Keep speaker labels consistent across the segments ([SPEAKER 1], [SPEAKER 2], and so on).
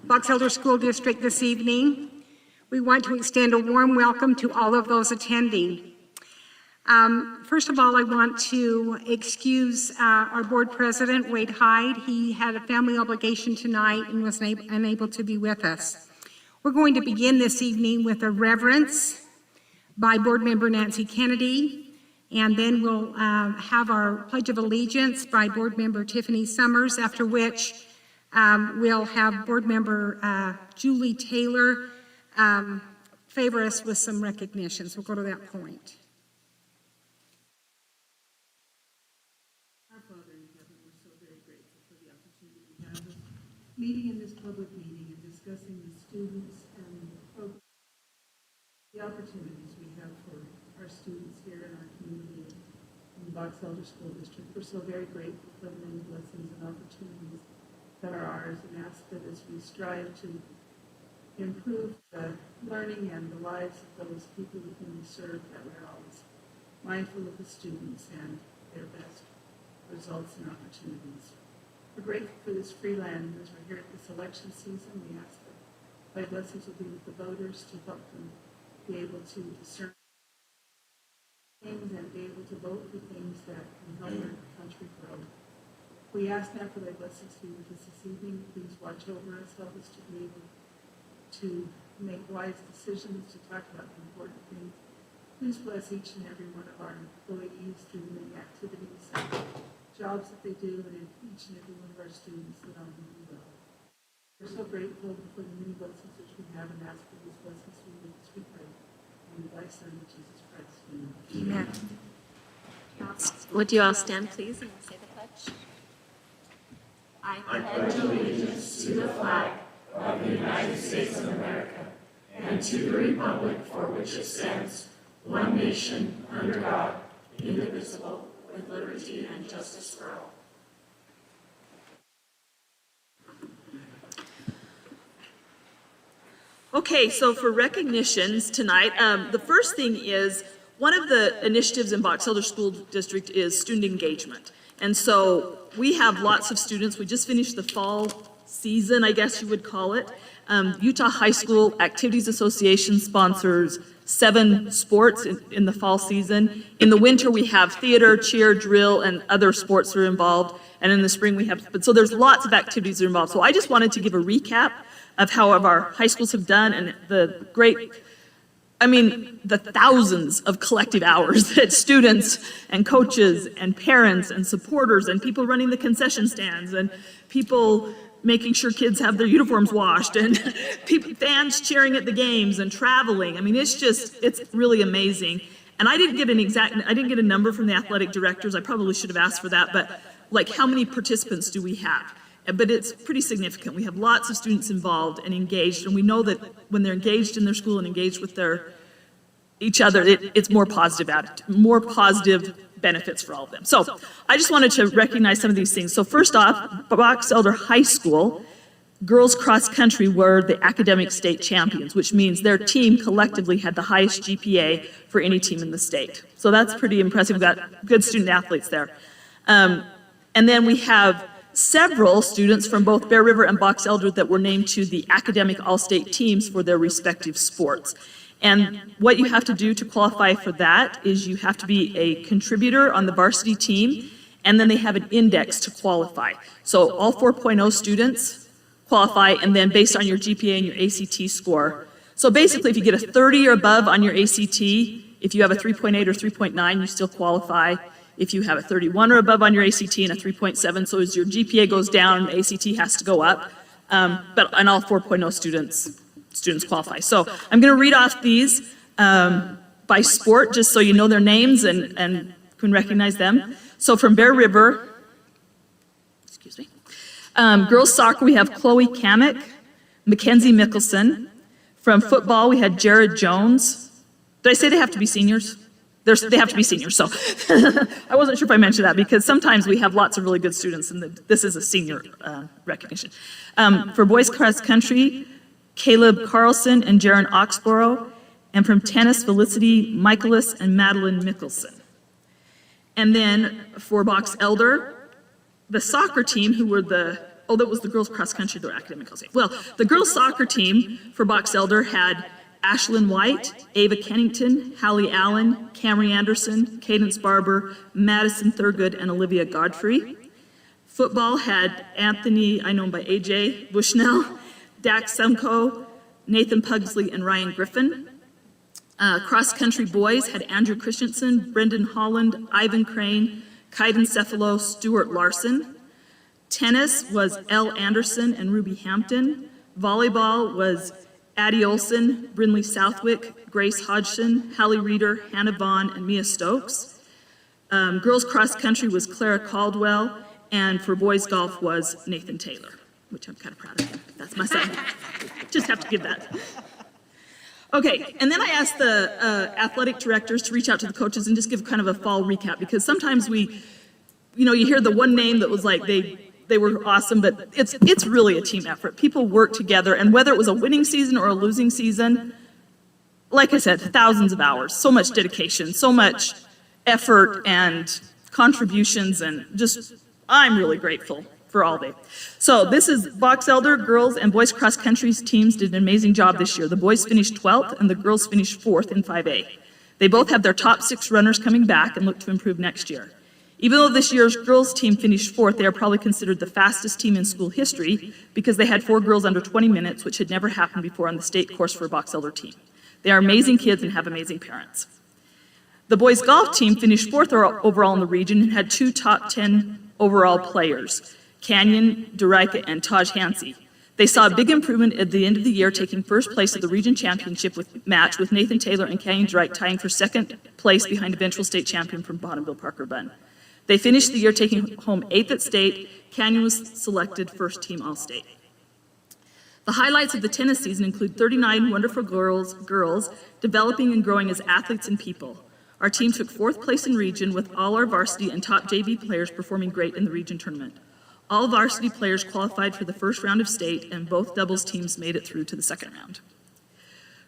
[SPEAKER 1] Box Elder School District this evening. We want to extend a warm welcome to all of those attending. First of all, I want to excuse our board president, Wade Hyde. He had a family obligation tonight and was unable to be with us. We're going to begin this evening with a reverence by board member Nancy Kennedy, and then we'll have our Pledge of Allegiance by board member Tiffany Summers, after which we'll have board member Julie Taylor favor us with some recognitions. We'll go to that point.
[SPEAKER 2] Our Father in heaven, we're so very grateful for the opportunity we have of meeting in this public meeting and discussing the students and the program, the opportunities we have for our students here in our community in the Box Elder School District. We're so very grateful for the many blessings and opportunities that are ours, and ask that as we strive to improve the learning and the lives of those people with whom we serve, that we're always mindful of the students and their best results and opportunities. We're grateful for this free land, and as we're here at this election season, we ask that thy blessings will be with the voters to help them be able to discern things and be able to vote for things that can help our country grow. We ask now for thy blessings to be with us this evening. Please watch over us, help us to be able to make wise decisions, to talk about the important things. Please bless each and every one of our employees through the many activities and jobs that they do, and each and every one of our students that are doing well. We're so grateful for the many blessings that we have, and ask for these blessings to be with us, we pray. In thy Son, Jesus Christ.
[SPEAKER 1] Amen.
[SPEAKER 3] Would you all stand, please, and say the pledge?
[SPEAKER 4] I pledge allegiance to the flag of the United States of America and to the republic for which it stands, one nation, under God, indivisible, with liberty and justice for all.
[SPEAKER 3] Okay, so for recognitions tonight, the first thing is, one of the initiatives in Box Elder School District is student engagement. And so we have lots of students. We just finished the fall season, I guess you would call it. Utah High School Activities Association sponsors 7 sports in the fall season. In the winter, we have theater, cheer, drill, and other sports that are involved. And in the spring, we have, so there's lots of activities that are involved. So I just wanted to give a recap of how our high schools have done, and the great, the thousands of collective hours that students and coaches and parents and supporters and people running the concession stands and people making sure kids have their uniforms washed and fans cheering at the games and traveling. It's really amazing. And I didn't get a number from the athletic directors. I probably should have asked for that, but like, how many participants do we have? But it's pretty significant. We have lots of students involved and engaged, and we know that when they're engaged in their school and engaged with each other, it's more positive benefits for all of them. So I just wanted to recognize some of these things. So first off, Box Elder High School girls cross country were the academic state champions, which means their team collectively had the highest GPA for any team in the state. So that's pretty impressive. We've got good student athletes there. And then we have several students from both Bear River and Box Elder that were named to the academic all-state teams for their respective sports. And what you have to do to qualify for that is you have to be a contributor on the varsity team, and then they have an index to qualify. So all 4.0 students qualify, and then based on your GPA and your ACT score. So basically, if you get a 30 or above on your ACT, if you have a 3.8 or 3.9, you still qualify. If you have a 31 or above on your ACT and a 3.7, so as your GPA goes down, the ACT has to go up. But on all 4.0 students qualify. So I'm going to read off these by sport, just so you know their names and can recognize them. So from Bear River, girls soccer, we have Chloe Kamek, Mackenzie Mickelson. From football, we had Jared Jones. Did I say they have to be seniors? They have to be seniors, so I wasn't sure if I mentioned that, because sometimes we have lots of really good students, and this is a senior recognition. For boys cross country, Caleb Carlson and Jaron Oxborough, and from tennis, Felicity Michaelis and Madeline Mickelson. And then for Box Elder, the soccer team, who were the oh, that was the girls cross country, their academic, I'll say. Well, the girls soccer team for Box Elder had Ashlyn White, Ava Kennington, Hallie Allen, Camry Anderson, Cadence Barber, Madison Thurgood, and Olivia Godfrey. Football had Anthony, I know him by AJ, Bushnell, Dax Semko, Nathan Pugsley, and Ryan Griffin. Cross country boys had Andrew Christensen, Brendan Holland, Ivan Crane, Kaiden Cephalo, Stuart Larson. Tennis was Elle Anderson and Ruby Hampton. Volleyball was Addie Olson, Brinley Southwick, Grace Hodgson, Hallie Reeder, Hannah Vaughn, and Mia Stokes. Girls cross country was Clara Caldwell, and for boys golf was Nathan Taylor, which I'm kind of proud of him. That's my son. Just have to give that. Okay, and then I asked the athletic directors to reach out to the coaches and just give kind of a fall recap, because sometimes you hear the one name that was like they were awesome, but it's really a team effort. People work together, and whether it was a winning season or a losing season, like I said, thousands of hours, so much dedication, so much effort and contributions, and just, I'm really grateful for all day. So this is Box Elder, girls and boys cross country teams did an amazing job this year. The boys finished 12th and the girls finished 4th in 5A. They both have their top 6 runners coming back and look to improve next year. Even though this year's girls team finished 4th, they are probably considered the fastest team in school history because they had 4 girls under 20 minutes, which had never happened before on the state course for a Box Elder team. They are amazing kids and have amazing parents. The boys golf team finished 4th overall in the region and had 2 top 10 overall players, Canyon Duraika and Taj Hansey. They saw a big improvement at the end of the year, taking first place at the region championship match with Nathan Taylor and Canyon Duraika tying for second place behind eventual state champion from Bonneville Parker Bunn. They finished the year taking home 8th at state. Canyon was selected first team All-State. The highlights of the tennis season include 39 wonderful girls developing and growing as athletes and people. Our team took 4th place in region with all our varsity and top JV players performing great in the region tournament. All varsity players qualified for the first round of state, and both doubles teams made it through to the second round.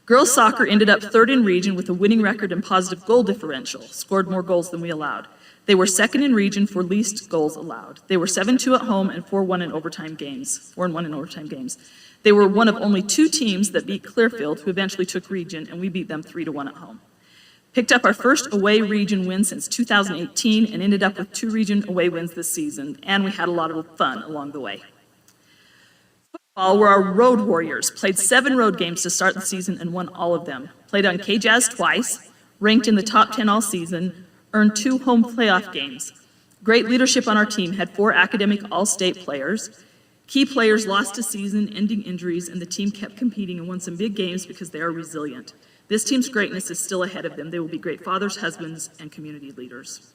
[SPEAKER 3] Girls soccer ended up 3rd in region with a winning record and positive goal differential, scored more goals than we allowed. They were 2nd in region for least goals allowed. They were 7-2 at home and 4-1 in overtime games, 4-1 in overtime games. They were one of only 2 teams that beat Clearfield, who eventually took region, and we beat them 3-1 at home. Picked up our first away region win since 2018 and ended up with 2 region away wins this season, and we had a lot of fun along the way. Football were our road warriors, played 7 road games to start the season and won all of them. Played on K-Jazz twice, ranked in the top 10 all season, earned 2 home playoff games. Great leadership on our team, had 4 academic all-state players. Key players lost to season-ending injuries, and the team kept competing and won some big games because they are resilient. This team's greatness is still ahead of them. They will be great fathers, husbands, and community leaders.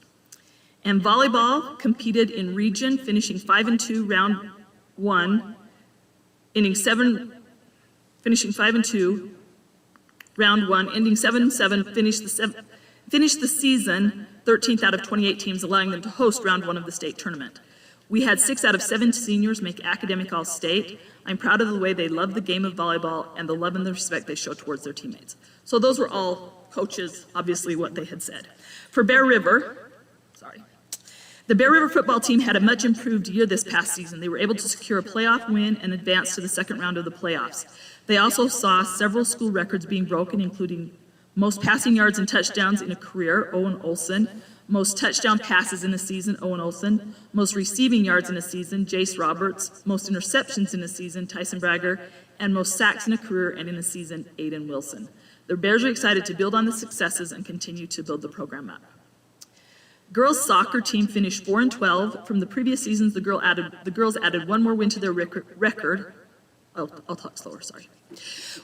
[SPEAKER 3] And volleyball competed in region, finishing 5-2 round 1, finishing 5-2 round 1, ending 7-7, finished the season 13th out of 28 teams, allowing them to host round 1 of the state tournament. We had 6 out of 7 seniors make academic all-state. I'm proud of the way they love the game of volleyball and the love and the respect they show towards their teammates. So those were all coaches, obviously, what they had said. For Bear River, the Bear River football team had a much improved year this past season. They were able to secure a playoff win and advance to the second round of the playoffs. They also saw several school records being broken, including most passing yards and touchdowns in a career, Owen Olson, most touchdown passes in a season, Owen Olson, most receiving yards in a season, Jace Roberts, most interceptions in a season, Tyson Bragger, and most sacks in a career and in a season, Aiden Wilson. The Bears are excited to build on the successes and continue to build the program up. Girls soccer team finished 4-12. From the previous seasons, the girls added 1 more win to their record. I'll talk slower, sorry.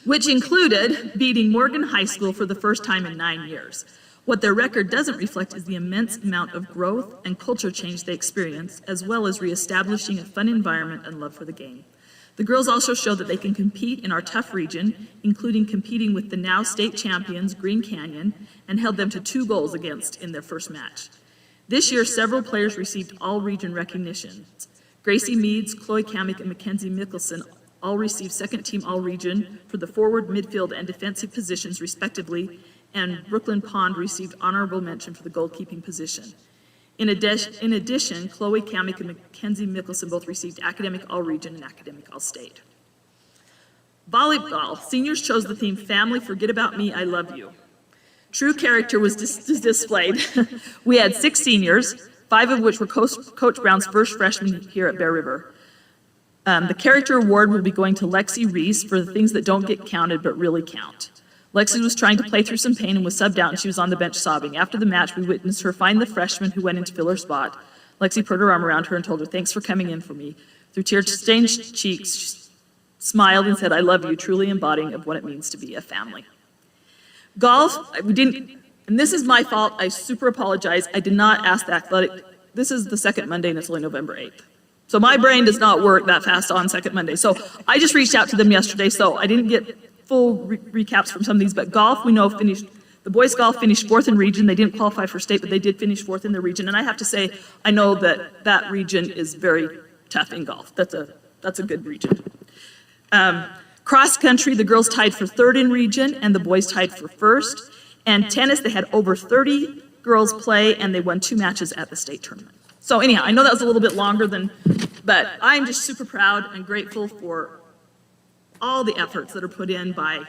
[SPEAKER 3] Which included beating Morgan High School for the first time in 9 years. What their record doesn't reflect is the immense amount of growth and culture change they experienced, as well as reestablishing a fun environment and love for the game. The girls also showed that they can compete in our tough region, including competing with the now state champions, Green Canyon, and held them to 2 goals against in their first match. This year, several players received all-region recognitions. Gracie Meads, Chloe Kamick, and Mackenzie Mickelson all received second-team all-region for the forward, midfield, and defensive positions, respectively, and Brooklyn Pond received honorable mention for the goalkeeping position. In addition, Chloe Kamick and Mackenzie Mickelson both received Academic All-Region and Academic All-State. Volleyball, seniors chose the theme Family, Forget About Me, I Love You. True character was displayed. We had 6 seniors, 5 of which were Coach Brown's first freshmen here at Bear River. The character award will be going to Lexi Reese for the things that don't get counted but really count. Lexi was trying to play through some pain and was subbed out, and she was on the bench sobbing. After the match, we witnessed her find the freshman who went in to fill her spot. Lexi put her arm around her and told her, "Thanks for coming in for me." Through tear-stained cheeks, she smiled and said, "I love you," truly embodying of what it means to be a family. Golf, we didn't, and this is my fault, I super apologize. I did not ask the athletic, this is the second Monday and it's only November 8th. So my brain does not work that fast on second Monday. So I just reached out to them yesterday, so I didn't get full recaps from some of these, but golf, we know finished, the boys golf finished 4th in region. They didn't qualify for state, but they did finish 4th in the region. And I have to say, I know that that region is very tough in golf. That's a good region. Cross country, the girls tied for 3rd in region and the boys tied for 1st. And tennis, they had over 30 girls play and they won 2 matches at the state tournament. So anyhow, I know that was a little bit longer than, but I'm just super proud and grateful for all the efforts that are put in by,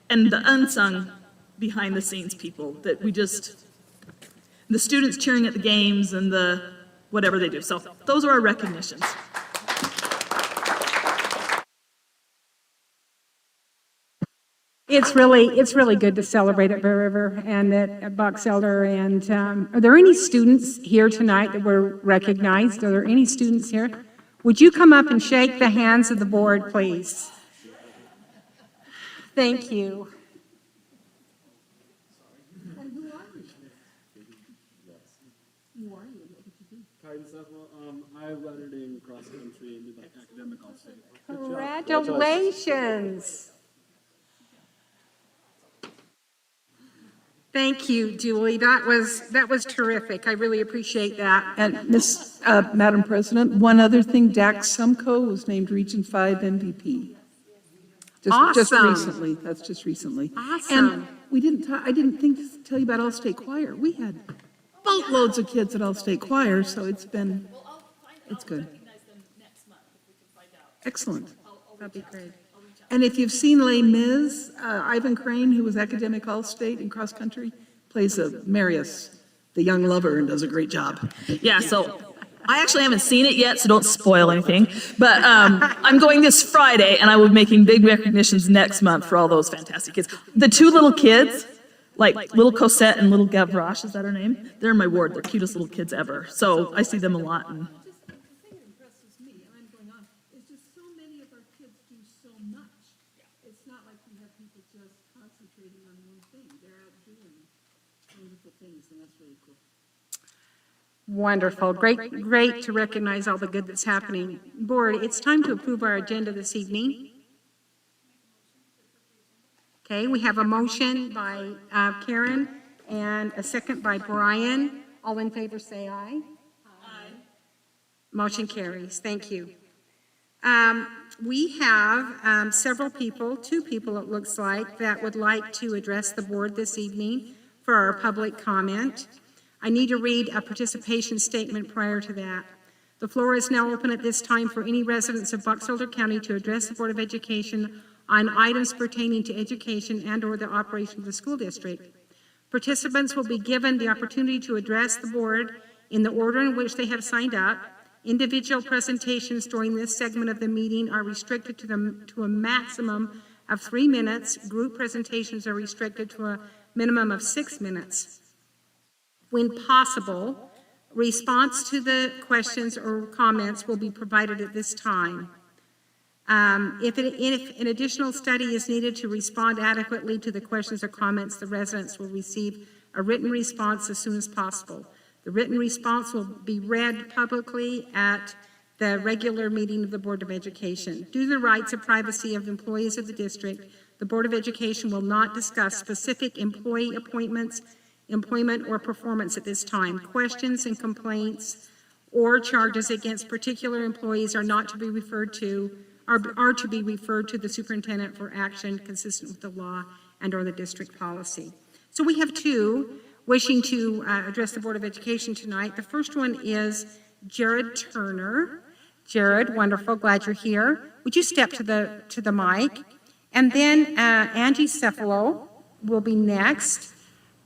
[SPEAKER 3] and the unsung behind the scenes people that we just, the students cheering at the games and the whatever they do. So those are our recognitions.
[SPEAKER 1] It's really good to celebrate at Bear River and at Box Elder. And are there any students here tonight that were recognized? Are there any students here? Would you come up and shake the hands of the board, please? Thank you.
[SPEAKER 5] I lettered in cross country and did like academic all-state.
[SPEAKER 1] Congratulations. Thank you, Julie. That was terrific. I really appreciate that.
[SPEAKER 2] And Madam President, one other thing, Dax Sumko was named Region 5 MVP. Just
[SPEAKER 1] Awesome.
[SPEAKER 2] recently, that's just recently.
[SPEAKER 1] Awesome.
[SPEAKER 2] And I didn't think to tell you about All-State Choir. We had boatloads of kids at All-State Choir, so it's good. Excellent.
[SPEAKER 1] That'd be great.
[SPEAKER 2] And if you've seen Les Mis, Ivan Crane, who was academic All-State in cross country, plays Marius, the young lover, and does a great job.
[SPEAKER 3] Yeah, so I actually haven't seen it yet, so don't spoil anything. But I'm going this Friday, and I will be making big recognitions next month for all those fantastic kids. The 2 little kids, like little Cosette and little Gavroche, is that her name? They're in my ward. They're cutest little kids ever. So I see them a lot. And
[SPEAKER 2] The thing that impresses me, and I'm going on, is just so many of our kids do so much. It's not like we have people just concentrating on one thing. They're out doing wonderful things, and that's really cool.
[SPEAKER 1] Wonderful. Great to recognize all the good that's happening. Board, it's time to approve our agenda this evening. Okay, we have a motion by Karen and a second by Brian. All in favor say aye. Aye. Motion carries. Thank you. We have several people, 2 people it looks like, that would like to address the board this evening for our public comment. I need to read a participation statement prior to that. The floor is now open at this time for any residents of Box Elder County to address the Board of Education on items pertaining to education and/or the operation of the school district. Participants will be given the opportunity to address the board in the order in which they have signed up. Individual presentations during this segment of the meeting are restricted to a maximum of 3 minutes. Group presentations are restricted to a minimum of 6 minutes. When possible, response to the questions or comments will be provided at this time. If an additional study is needed to respond adequately to the questions or comments, the residents will receive a written response as soon as possible. The written response will be read publicly at the regular meeting of the Board of Education. Due to the rights of privacy of employees of the district, the Board of Education will not discuss specific employee appointments, employment, or performance at this time. Questions and complaints or charges against particular employees are not to be referred to, are to be referred to the superintendent for action consistent with the law and or the district policy. So we have 2. wishing to address the Board of Education tonight. The first one is Jared Turner. Jared, wonderful, glad you're here. Would you step to the mic? And then Angie Cephalo will be next.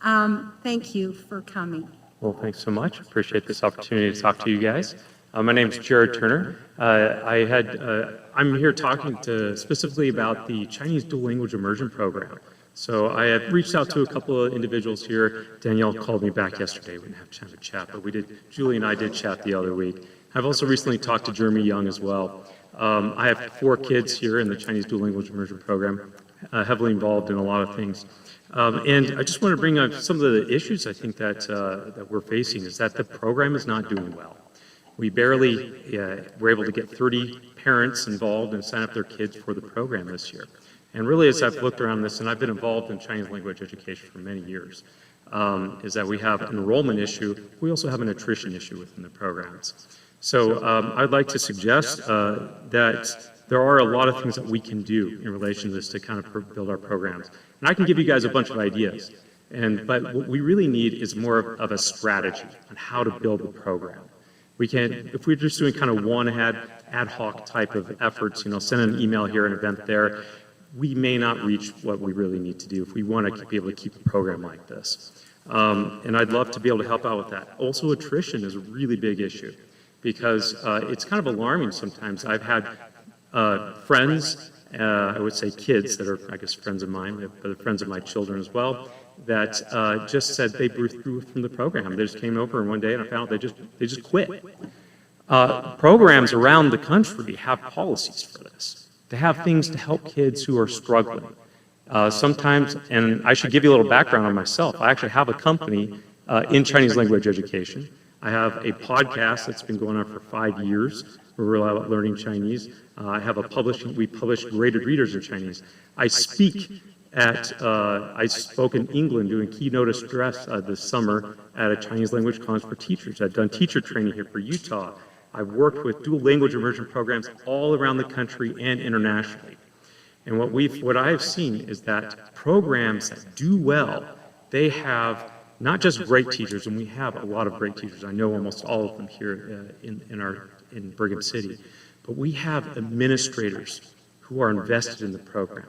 [SPEAKER 1] Thank you for coming.
[SPEAKER 6] Well, thanks so much. Appreciate this opportunity to talk to you guys. My name is Jared Turner. I'm here talking specifically about the Chinese Dual Language Immersion Program. So I have reached out to a couple of individuals here. Danielle called me back yesterday. We didn't have time to chat, but Julie and I did chat the other week. I've also recently talked to Jeremy Young as well. I have 4 kids here in the Chinese Dual Language Immersion Program, heavily involved in a lot of things. And I just want to bring up some of the issues I think that we're facing is that the program is not doing well. We barely were able to get 30 parents involved and sign up their kids for the program this year. And really, as I've looked around this, and I've been involved in Chinese language education for many years, is that we have an enrollment issue. We also have an attrition issue within the programs. So I'd like to suggest that there are a lot of things that we can do in relation to this to kind of build our programs. And I can give you guys a bunch of ideas. But what we really need is more of a strategy on how to build the program. We can, if we're just doing kind of one ad hoc type of efforts, send an email here, an event there, we may not reach what we really need to do if we want to be able to keep a program like this. And I'd love to be able to help out with that. Also, attrition is a really big issue because it's kind of alarming sometimes. I've had friends, I would say kids that are, I guess, friends of mine, but friends of my children as well, that just said they withdrew from the program. They just came over and one day and I found out they just quit. Programs around the country have policies for this, to have things to help kids who are struggling. Sometimes, and I should give you a little background on myself, I actually have a company in Chinese language education. I have a podcast that's been going on for 5 years. We're all about learning Chinese. I have we publish graded readers in Chinese. I spoke in England doing keynote address this summer at a Chinese language conference for teachers. I've done teacher training here for Utah. I've worked with dual language immersion programs all around the country and internationally. And what I have seen is that programs that do well, they have not just great teachers, and we have a lot of great teachers. I know almost all of them here in Brigham City, but we have administrators who are invested in the program.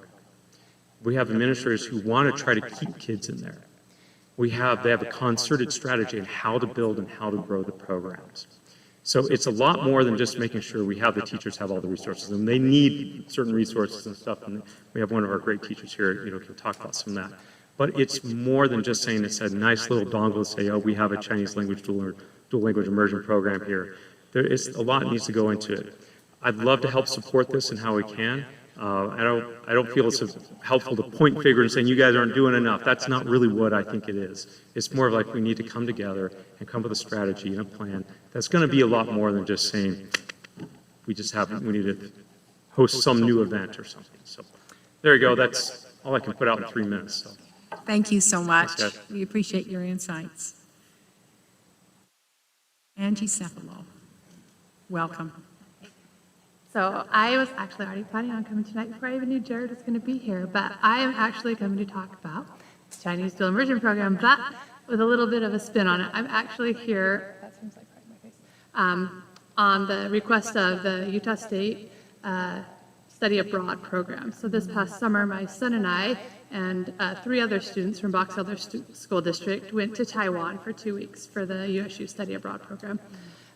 [SPEAKER 6] We have administrators who want to try to keep kids in there. They have a concerted strategy on how to build and how to grow the programs. So it's a lot more than just making sure we have the teachers have all the resources, and they need certain resources and stuff. And we have one of our great teachers here, can talk about some of that. But it's more than just saying it's a nice little dongle to say, oh, we have a Chinese language dual language immersion program here. There is a lot needs to go into it. I'd love to help support this and how we can. I don't feel it's helpful to point finger and saying you guys aren't doing enough. That's not really what I think it is. It's more of like we need to come together and come up with a strategy and a plan that's going to be a lot more than just saying we need to host some new event or something. So there you go. That's all I can put out in 3 minutes. So.
[SPEAKER 1] Thank you so much.
[SPEAKER 6] Thanks, guys.
[SPEAKER 1] We appreciate your insights. Angie Cephalo, welcome.
[SPEAKER 7] So I was actually already planning on coming tonight before I even knew Jared was going to be here, but I am actually coming to talk about the Chinese Dual Immersion Program, but with a little bit of a spin on it. I'm actually here, that seems like right in my face, on the request of the Utah State Study Abroad program. So this past summer, my son and I and 3 other students from Box Elder School District went to Taiwan for 2 weeks for the USU Study Abroad program.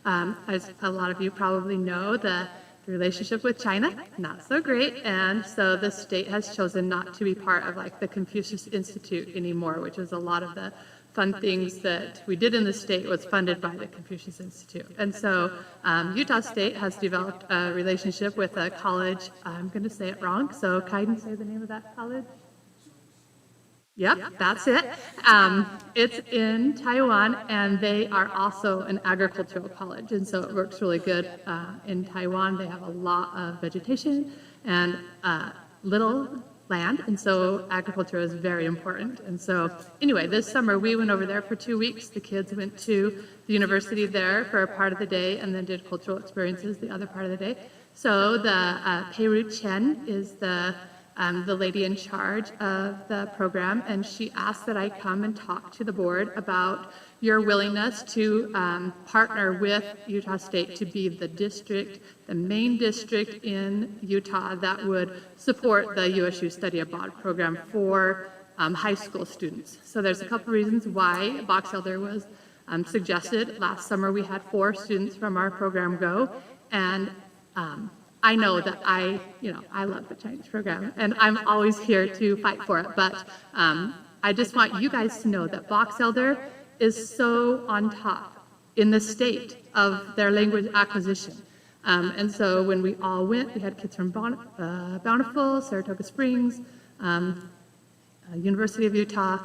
[SPEAKER 7] As a lot of you probably know, the relationship with China, not so great, and so the state has chosen not to be part of like the Confucius Institute anymore, which is a lot of the fun things that we did in the state was funded by the Confucius Institute. And so Utah State has developed a relationship with a college, I'm going to say it wrong, so Kaiden, say the name of that college? Yep, that's it. It's in Taiwan, and they are also an agricultural college, and so it works really good in Taiwan. They have a lot of vegetation and little land, and so agriculture is very important. And so anyway, this summer we went over there for 2 weeks. The kids went to the university there for a part of the day and then did cultural experiences the other part of the day. So the Peiru Chen is the the lady in charge of the program, and she asked that I come and talk to the board about your willingness to partner with Utah State to be the district, the main district in Utah that would support the USU Study Abroad program for high school students. So there's a couple reasons why Box Elder was suggested. Last summer we had 4 students from our program go, and I know that I love the Chinese program, and I'm always here to fight for it, but I just want you guys to know that Box Elder is so on top in the state of their language acquisition. And so when we all went, we had kids from Bountiful, Saratoga Springs, University of Utah,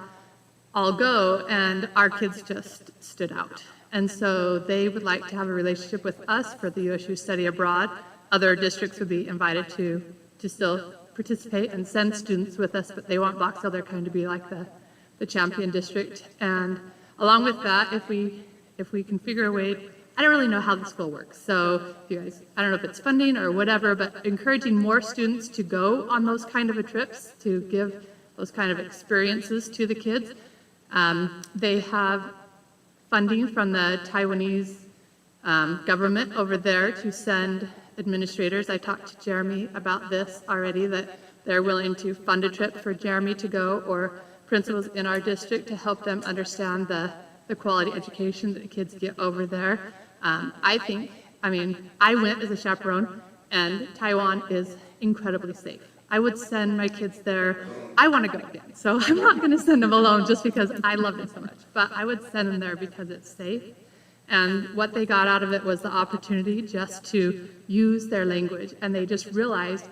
[SPEAKER 7] all go, and our kids just stood out. And so they would like to have a relationship with us for the USU Study Abroad. Other districts would be invited to still participate and send students with us, but they want Box Elder kind of be like the champion district. And along with that, if we can figure a way, I don't really know how the school works. So you guys, I don't know if it's funding or whatever, but encouraging more students to go on those kind of trips, to give those kind of experiences to the kids. They have funding from the Taiwanese government over there to send administrators. I talked to Jeremy about this already, that they're willing to fund a trip for Jeremy to go, or principals in our district to help them understand the quality education that the kids get over there. I went as a chaperone, and Taiwan is incredibly safe. I would send my kids there. I want to go again, so I'm not going to send them alone just because I love it so much, but I would send them there because it's safe. And what they got out of it was the opportunity just to use their language, and they just realized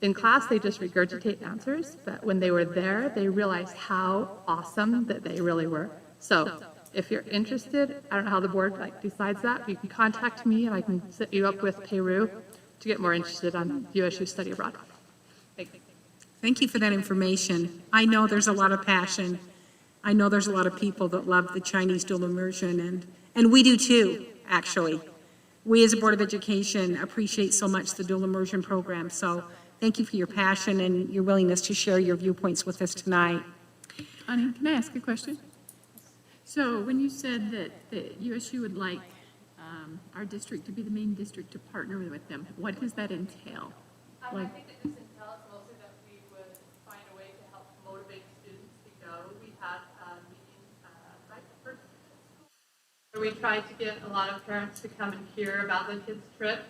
[SPEAKER 7] in class they just regurgitate answers, but when they were there, they realized how awesome that they really were. So if you're interested, I don't know how the board decides that, but you can contact me and I can set you up with Peru to get more interested on USU Study Abroad. Thank you.
[SPEAKER 1] Thank you for that information. I know there's a lot of passion. I know there's a lot of people that love the Chinese dual immersion, and we do too, actually. We as a Board of Education appreciate so much the dual immersion program, so thank you for your passion and your willingness to share your viewpoints with us tonight.
[SPEAKER 8] Ani, can I ask a question? So when you said that USU would like our district to be the main district to partner with them, what does that entail?
[SPEAKER 7] I think that this entails mostly that we would find a way to help motivate students to go. We had a meeting right before school where we tried to get a lot of parents to come and hear about the kids' trip.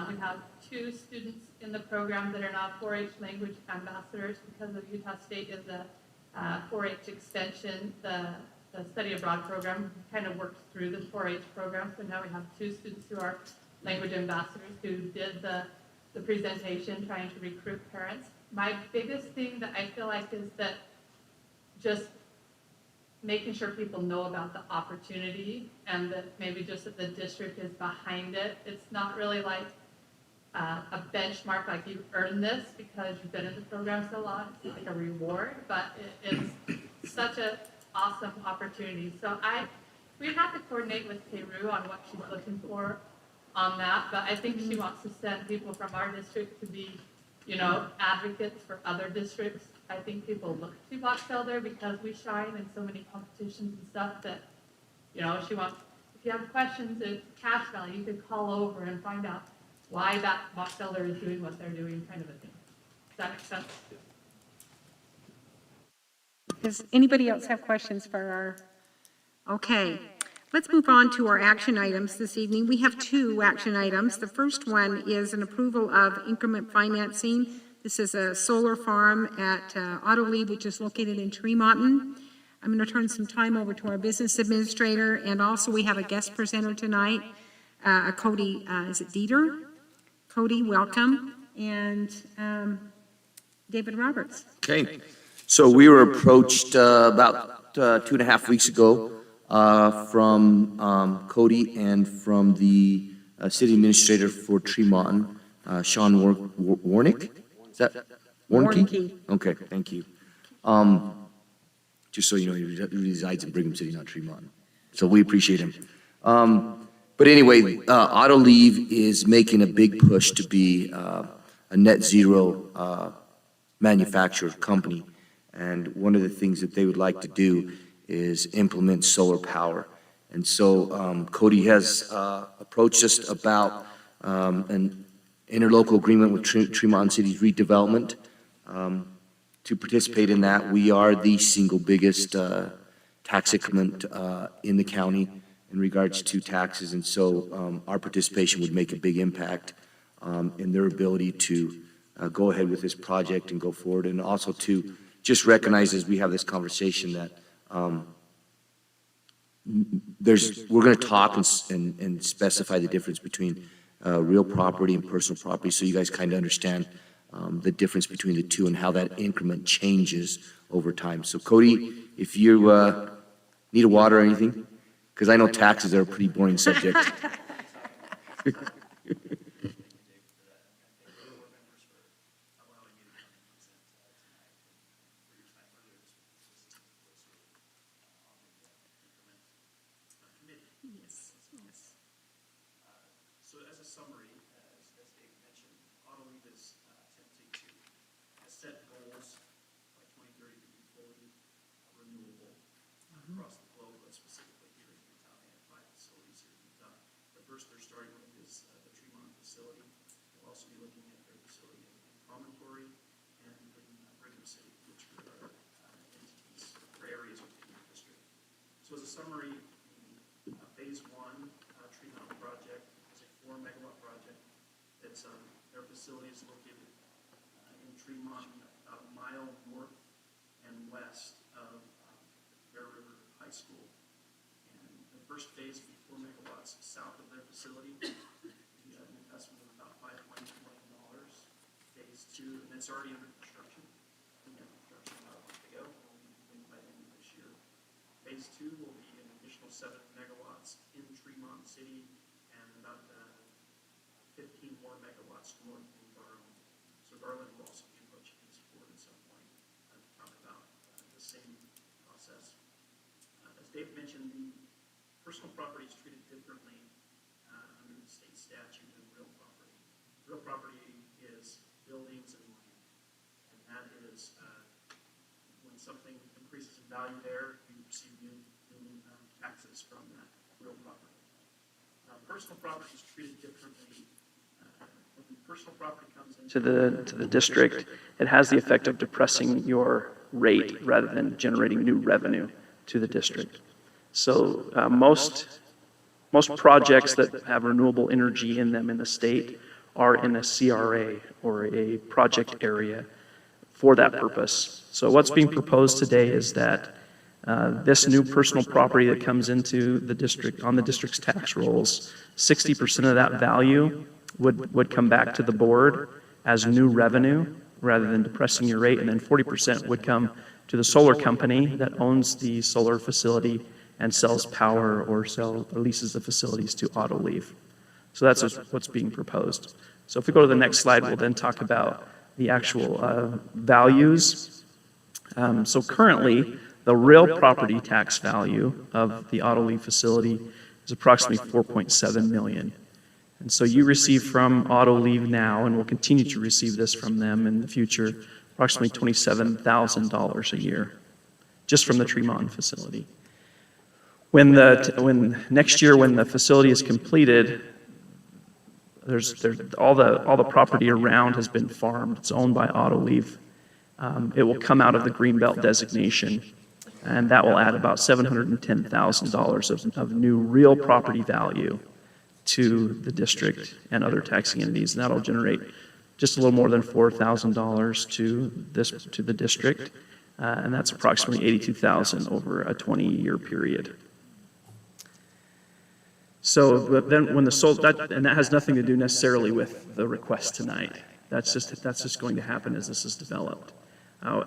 [SPEAKER 7] We have 2 students in the program that are now 4-H language ambassadors because of Utah State is a 4-H extension. The study abroad program kind of works through the 4-H program, so now we have 2 students who are language ambassadors who did the presentation trying to recruit parents. My biggest thing that I feel like is that just making sure people know about the opportunity and that maybe just that the district is behind it. It's not really like a benchmark, like you earned this because you've been in the program so long. It's like a reward, but it's such an awesome opportunity. So we have to coordinate with Peru on what she's looking for on that, but I think she wants to send people from our district to be, advocates for other districts. I think people look to Box Elder because we shine in so many competitions and stuff that, she wants, if you have questions at Cache Valley, you could call over and find out why that Box Elder is doing what they're doing, kind of a thing. Does that make sense?
[SPEAKER 1] Does anybody else have questions for our, okay. Let's move on to our action items this evening. We have 2 action items. The first one is an approval of increment financing. This is a solar farm at Autoliv, which is located in Tremonton. I'm going to turn some time over to our business administrator, and also we have a guest presenter tonight, Cody, is it Dieter? Cody, welcome, and David Roberts.
[SPEAKER 9] Okay, so we were approached about 2.5 weeks ago from Cody and from the city administrator for Tremonton, Sean Warnick. Is that Warnke? Okay, thank you. Just so you know, he resides in Brigham City, not Tremonton. So we appreciate him. But anyway, Autoliv is making a big push to be a net zero manufacturer company. And one of the things that they would like to do is implement solar power. And so Cody has approached us about an interlocal agreement with Tremont City's redevelopment to participate in that. We are the single biggest tax increment in the county in regards to taxes, and so our participation would make a big impact in their ability to go ahead with this project and go forward, and also to just recognize as we have this conversation that we're going to talk and specify the difference between real property and personal property, so you guys kind of understand the difference between the two and how that increment changes over time. So Cody, if you need a water or anything, because I know taxes are a pretty boring subject.
[SPEAKER 5] So as a summary, as Dave mentioned, Autoliv is attempting to set goals by 2030 to be fully renewable across the globe, but specifically here in Utah and 5 facilities here in Utah. The first they're starting with is the Tremont facility. We'll also be looking at their facility in Promontory and in Brigham City, which are entities or areas within the district. So as a summary, phase 1 Tremont project is a 4-megawatt project. That's their facility is located in Tremont, about a mile north and west of Bear River High School. And the first phase will be 4 megawatts south of their facility. We have an investment of about $5.2 million. Phase 2, and it's already under construction. We have construction about a month ago. We'll be completed by the end of this year. Phase 2 will be an additional 7 megawatts in Tremont City and about 15 more megawatts north in Garland. So Garland will also be approaching this board at some point to talk about the same process. As Dave mentioned, the personal property is treated differently under the state statute than real property. Real property is buildings and land, and that is when something increases in value there, you receive new taxes from that real property. Personal property is treated differently. When personal property comes into
[SPEAKER 10] the district, it has the effect of depressing your rate rather than generating new revenue to the district. So most projects that have renewable energy in them in the state are in a CRA or a project area for that purpose. So what's being proposed today is that this new personal property that comes into the district on the district's tax rolls, 60% of that value would come back to the board as new revenue rather than depressing your rate, and then 40% would come to the solar company that owns the solar facility and sells power or leases the facilities to Autoliv. So that's what's being proposed. So if we go to the next slide, we'll then talk about the actual values. So currently, the real property tax value of the Autoliv facility is approximately $4.7 million. And so you receive from Autoliv now, and will continue to receive this from them in the future, approximately $27,000 a year, just from the Tremont facility. When next year, when the facility is completed, all the property around has been farmed. It's owned by Autoliv. It will come out of the Greenbelt designation, and that will add about $710,000 of new real property value to the district and other taxing entities. And that'll generate just a little more than $4,000 to the district, and that's approximately $82,000 over a 20-year period. So, but then when and that has nothing to do necessarily with the request tonight. That's just going to happen as this is developed.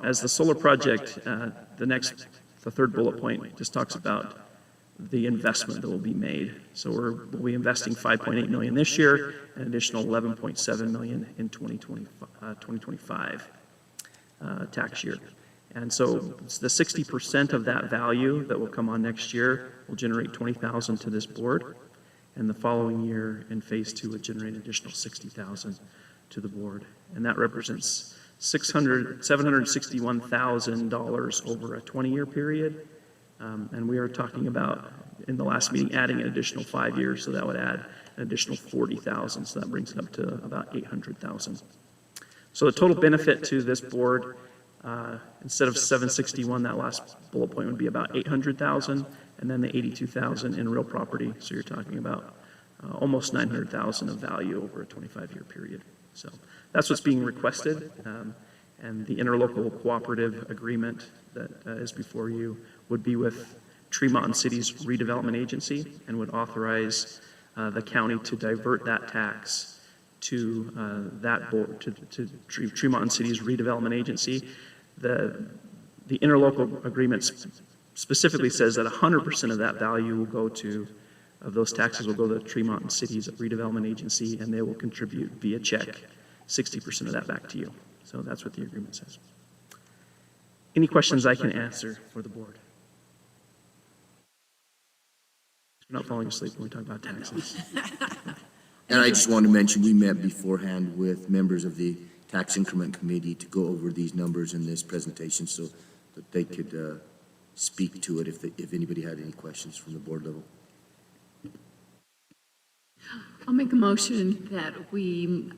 [SPEAKER 10] As the solar project, the third bullet point just talks about the investment that will be made. So we'll be investing $5.8 million this year, an additional $11.7 million in 2025 tax year. And so the 60% of that value that will come on next year will generate $20,000 to this board, and the following year in phase 2 would generate an additional $60,000 to the board. And that represents $761,000 over a 20-year period. And we are talking about, in the last meeting, adding an additional 5 years, so that would add an additional 40,000, so that brings it up to about 800,000. So the total benefit to this board, instead of 761, that last bullet point would be about 800,000, and then the 82,000 in real property. So you're talking about almost 900,000 of value over a 25-year period. So that's what's being requested, and the interlocal cooperative agreement that is before you would be with Tremont City's redevelopment agency and would authorize the county to divert that tax to that board, to Tremont City's redevelopment agency. The interlocal agreement specifically says that 100% of that value will go to, of those taxes will go to Tremont City's redevelopment agency, and they will contribute via check 60% of that back to you. So that's what the agreement says. Any questions I can answer for the board? You're not falling asleep when we talk about taxes.
[SPEAKER 9] And I just wanted to mention, we met beforehand with members of the Tax Increment Committee to go over these numbers in this presentation so that they could speak to it if anybody had any questions from the board level.
[SPEAKER 8] I'll make a motion that we,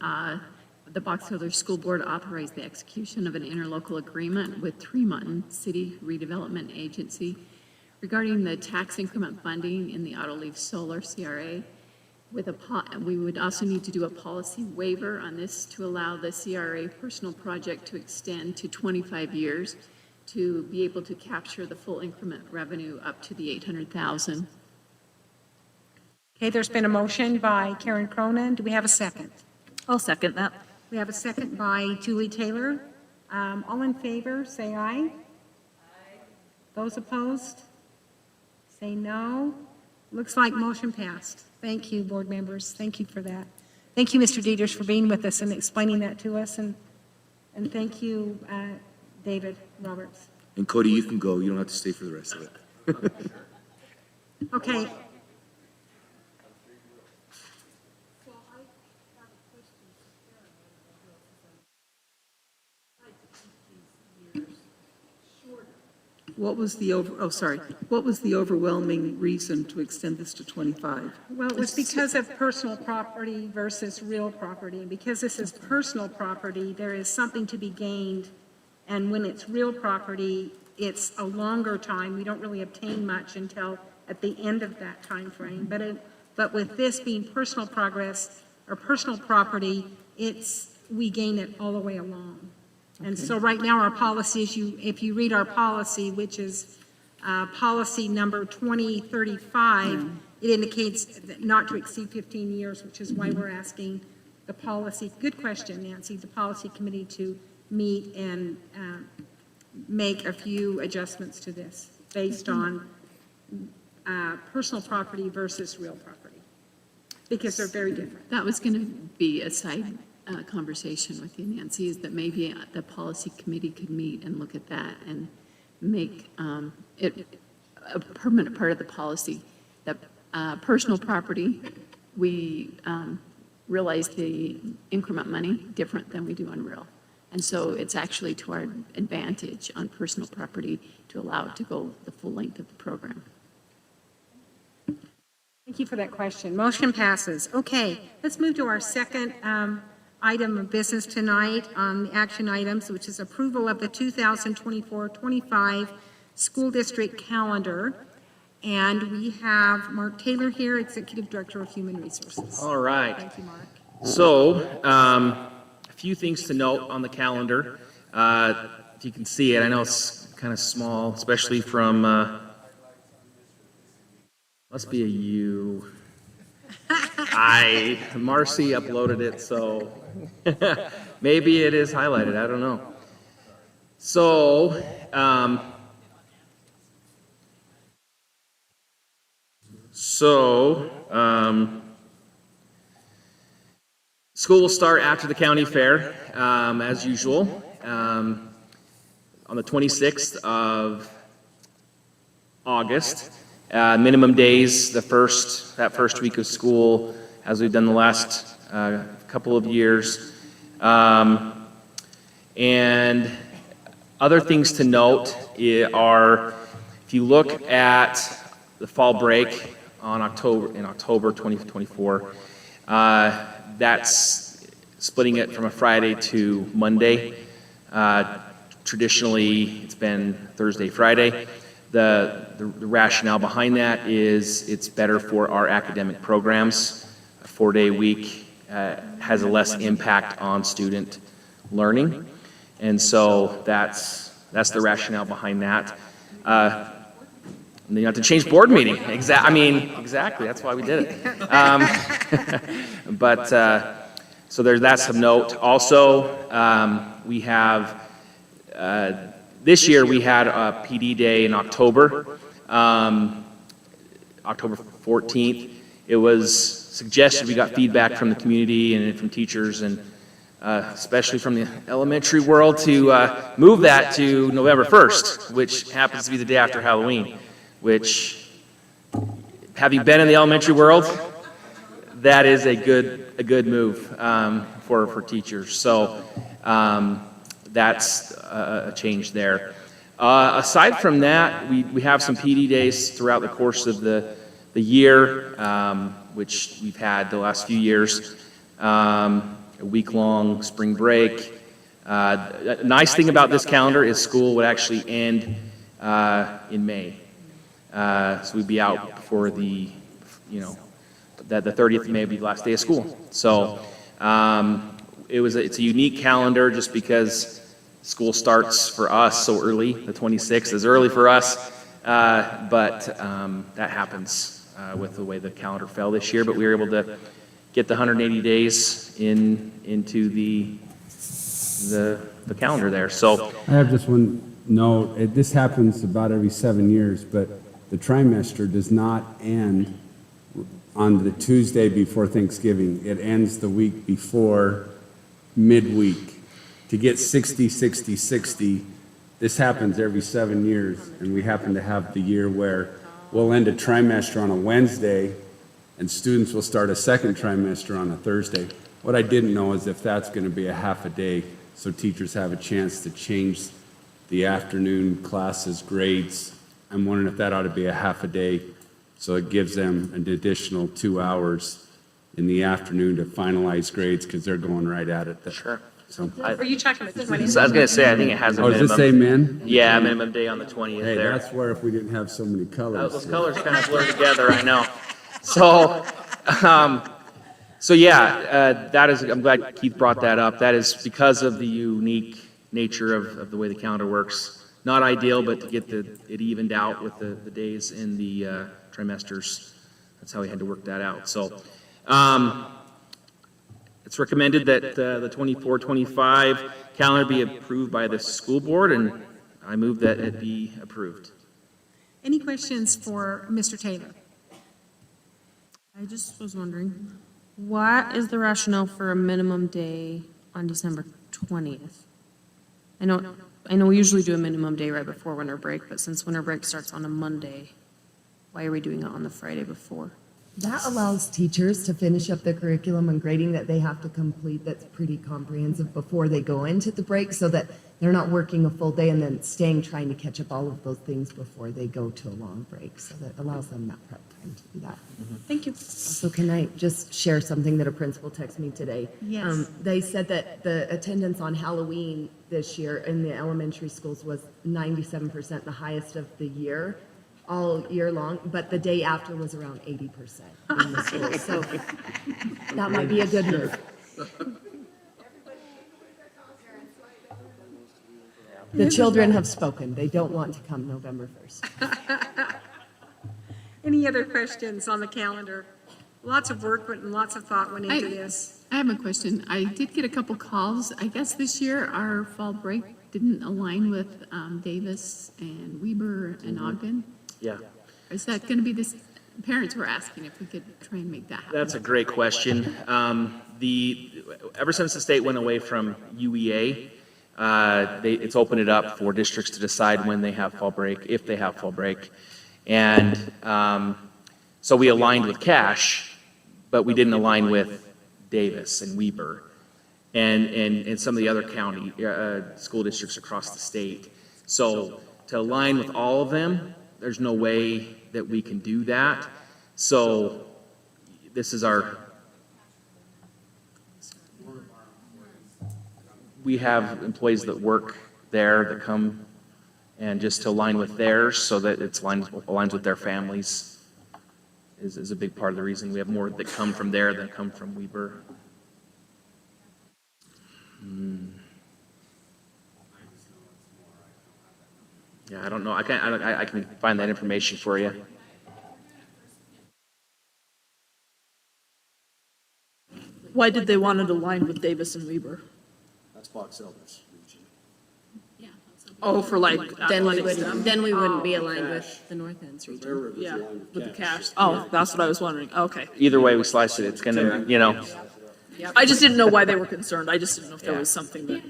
[SPEAKER 8] the Box Elder School Board authorize the execution of an interlocal agreement with Tremont City Redevelopment Agency regarding the tax increment funding in the Autoleaf Solar CRA. We would also need to do a policy waiver on this to allow the CRA personal project to extend to 25 years to be able to capture the full increment revenue up to the 800,000.
[SPEAKER 1] Okay, there's been a motion by Karen Cronin. Do we have a second?
[SPEAKER 3] I'll second that.
[SPEAKER 1] We have a second by Julie Taylor. All in favor, say aye. Aye. Those opposed? Say no. Looks like motion passed. Thank you, board members. Thank you for that. Thank you, Mr. Dieters, for being with us and explaining that to us. And thank you, David Roberts.
[SPEAKER 9] And Cody, you can go. You don't have to stay for the rest of it.
[SPEAKER 1] Okay.
[SPEAKER 2] What was the what was the overwhelming reason to extend this to 25?
[SPEAKER 1] Well, it was because of personal property versus real property. And because this is personal property, there is something to be gained. And when it's real property, it's a longer time. We don't really obtain much until at the end of that time frame. But with this being personal progress or personal property, we gain it all the way along. And so right now our policy is if you read our policy, which is policy number 2035, it indicates that not to exceed 15 years, which is why we're asking the policy, good question, Nancy, the policy committee to meet and make a few adjustments to this based on personal property versus real property, because they're very different.
[SPEAKER 8] That was going to be a side conversation with you, Nancy, is that maybe the policy committee could meet and look at that and make it a permanent part of the policy. That personal property, we realize the increment money different than we do on real. And so it's actually to our advantage on personal property to allow it to go the full length of the program.
[SPEAKER 1] Thank you for that question. Motion passes. Okay, let's move to our second item of business tonight on the action items, which is approval of the 2024-25 school district calendar. And we have Mark Taylor here, Executive Director of Human Resources.
[SPEAKER 11] All right.
[SPEAKER 1] Thank you, Mark.
[SPEAKER 11] So, a few things to note on the calendar. If you can see it, I know it's kind of small, especially from, must be a U. Marcy uploaded it, so maybe it is highlighted, I don't know. So, school will start after the county fair, as usual, on the 26th of August. Minimum days, that first week of school, as we've done the last couple of years. And other things to note are, if you look at the fall break in October 2024, that's splitting it from a Friday to Monday. Traditionally, it's been Thursday, Friday. The rationale behind that is it's better for our academic programs. A 4-day week has a less impact on student learning. And so that's the rationale behind that. And then you have to change board meeting. Exactly, that's why we did it. So that's of note. Also, we have, this year we had a PD day in October, October 14th. It was suggested, we got feedback from the community and from teachers and especially from the elementary world, to move that to November 1st, which happens to be the day after Halloween, which, have you been in the elementary world? That is a good move for teachers. So that's a change there. Aside from that, we have some PD days throughout the course of the year, which we've had the last few years. A week-long spring break. A nice thing about this calendar is school would actually end in May. So we'd be out before the 30th of May would be the last day of school. So it's a unique calendar just because school starts for us so early. The 26th is early for us, but that happens with the way the calendar fell this year. But we were able to get the 180 days into the calendar there. So
[SPEAKER 12] I have just one note. This happens about every 7 years, but the trimester does not end on the Tuesday before Thanksgiving. It ends the week before midweek. To get 60, 60, 60, this happens every 7 years, and we happen to have the year where we'll end a trimester on a Wednesday, and students will start a second trimester on a Thursday. What I didn't know is if that's going to be a half a day, so teachers have a chance to change the afternoon classes, grades. I'm wondering if that ought to be a half a day, so it gives them an additional 2 hours in the afternoon to finalize grades, because they're going right at it.
[SPEAKER 11] Sure.
[SPEAKER 12] So,
[SPEAKER 1] Are you talking about the 20th?
[SPEAKER 11] I was going to say, I think it has a
[SPEAKER 12] oh, does
[SPEAKER 11] minimum.
[SPEAKER 12] this say men?
[SPEAKER 11] Yeah, minimum day on the 20th
[SPEAKER 12] Hey,
[SPEAKER 11] there.
[SPEAKER 12] that's where if we didn't have so many colors.
[SPEAKER 11] Those colors kind of blur together, I know. So, that is, I'm glad Keith brought that up. That is because of the unique nature of the way the calendar works. Not ideal, but to get it evened out with the days in the trimesters. That's how we had to work that out. So, it's recommended that the 24-25 calendar be approved by the school board, and I move that it be approved.
[SPEAKER 1] Any questions for Mr. Taylor?
[SPEAKER 13] I just was wondering, what is the rationale for a minimum day on December 20th? I know we usually do a minimum day right before winter break, but since winter break starts on a Monday, why are we doing it on the Friday before?
[SPEAKER 14] That allows teachers to finish up the curriculum and grading that they have to complete that's pretty comprehensive before they go into the break, so that they're not working a full day and then staying trying to catch up all of those things before they go to a long break. So that allows them that prep time to do that.
[SPEAKER 1] Thank you.
[SPEAKER 14] So can I just share something that a principal texted me today?
[SPEAKER 1] Yes.
[SPEAKER 14] They said that the attendance on Halloween this year in the elementary schools was 97%, the highest of the year, all year long, but the day after was around 80% in the schools. So that might be a good move. The children have spoken. They don't want to come November 1st.
[SPEAKER 1] Any other questions on the calendar? Lots of work and lots of thought went into this.
[SPEAKER 8] I have a question. I did get a couple calls. I guess this year our fall break didn't align with Davis and Weber and Ogden.
[SPEAKER 11] Yeah.
[SPEAKER 8] Is that going to be this? Parents were asking if we could try and make that happen.
[SPEAKER 11] That's a great question. Ever since the state went away from UEA, it's opened it up for districts to decide when they have fall break, if they have fall break. And so we aligned with Cache, but we didn't align with Davis and Weber. and some of the other county, school districts across the state. So to align with all of them, there's no way that we can do that. So this is we have employees that work there that come and just to align with theirs so that it's aligns with their families is a big part of the reason we have more that come from there than come from Weber. Yeah, I don't know. I can find that information for you.
[SPEAKER 3] Why did they want it aligned with Davis and Weber?
[SPEAKER 5] That's Box Elder's region.
[SPEAKER 3] Oh, for like athletic stuff?
[SPEAKER 13] Then we wouldn't be aligned with the North End's region.
[SPEAKER 5] Railroad was
[SPEAKER 3] Yeah,
[SPEAKER 5] aligned
[SPEAKER 3] with the
[SPEAKER 5] cash.
[SPEAKER 3] cash. Oh, that's what I was wondering. Okay.
[SPEAKER 11] Either way we slice it, it's gonna, you know,
[SPEAKER 3] I just didn't know why they were concerned. I just didn't know if there was something that.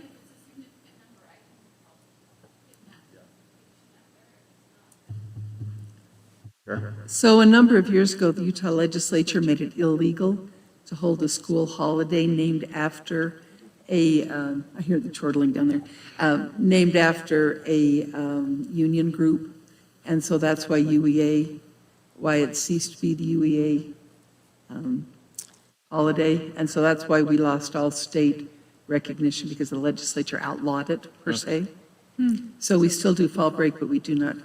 [SPEAKER 11] sure.
[SPEAKER 2] So a number of years ago, the Utah legislature made it illegal to hold a school holiday named after I hear the chortling down there, named after a union group. And so that's why why it ceased to be the UEA holiday. And so that's why we lost all state recognition, because the legislature outlawed it, per se. So we still do fall break, but we do not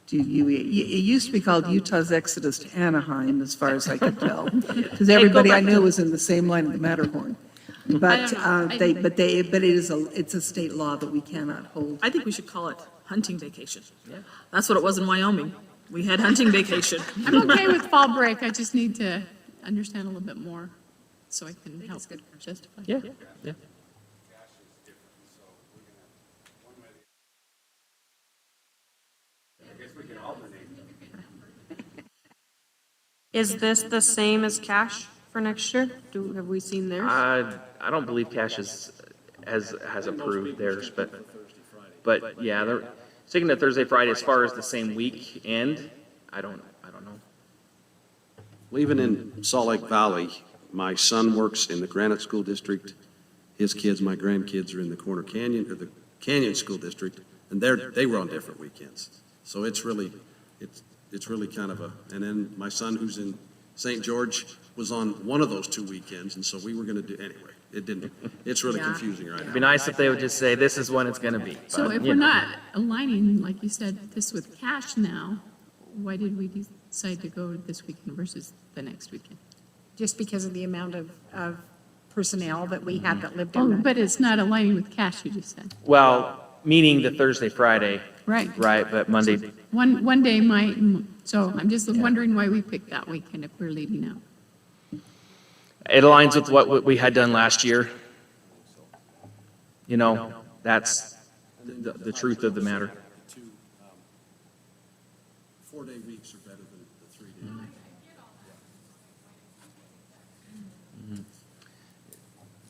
[SPEAKER 2] do UEA. It used to be called Utah's Exodus to Anaheim, as far as I could tell, because everybody I knew was in the same line of the Matterhorn. But it's a state law that we cannot hold.
[SPEAKER 3] I think we should call it hunting vacation. Yeah. That's what it was in Wyoming. We had hunting vacation.
[SPEAKER 8] I'm okay with fall break, I just need to understand a little bit more so I can help justify.
[SPEAKER 11] Yeah, yeah.
[SPEAKER 13] Is this the same as cash for next year? Have we seen theirs?
[SPEAKER 11] I don't believe Cash has approved theirs, but yeah, they're sticking to Thursday, Friday as far as the same week end. I don't know.
[SPEAKER 15] Well, even in Salt Lake Valley, my son works in the Granite School District. His kids, my grandkids, are in the Corner Canyon, or the Canyon School District, and they were on different weekends. So it's really kind of and then my son who's in St. George was on one of those 2 weekends, and so we were gonna do, anyway, it's really confusing right now.
[SPEAKER 11] It'd be nice if they would just say, this is when it's gonna be.
[SPEAKER 8] So
[SPEAKER 11] but,
[SPEAKER 8] if
[SPEAKER 11] you
[SPEAKER 8] we're
[SPEAKER 11] know.
[SPEAKER 8] not aligning, like you said, this with cash now, why did we decide to go this weekend versus the next weekend?
[SPEAKER 1] Just because of the amount of personnel that we had that lived
[SPEAKER 8] Oh,
[SPEAKER 1] in the.
[SPEAKER 8] but it's not aligning with cash, you just said.
[SPEAKER 11] Well, meaning the Thursday, Friday,
[SPEAKER 8] Right.
[SPEAKER 11] right, but Monday,
[SPEAKER 8] One day might, so I'm just wondering why we picked that weekend if we're leaving out.
[SPEAKER 11] it aligns with what we had done last year. You know, that's the truth of the matter.
[SPEAKER 15] The 2 4-day weeks are better than the 3-day.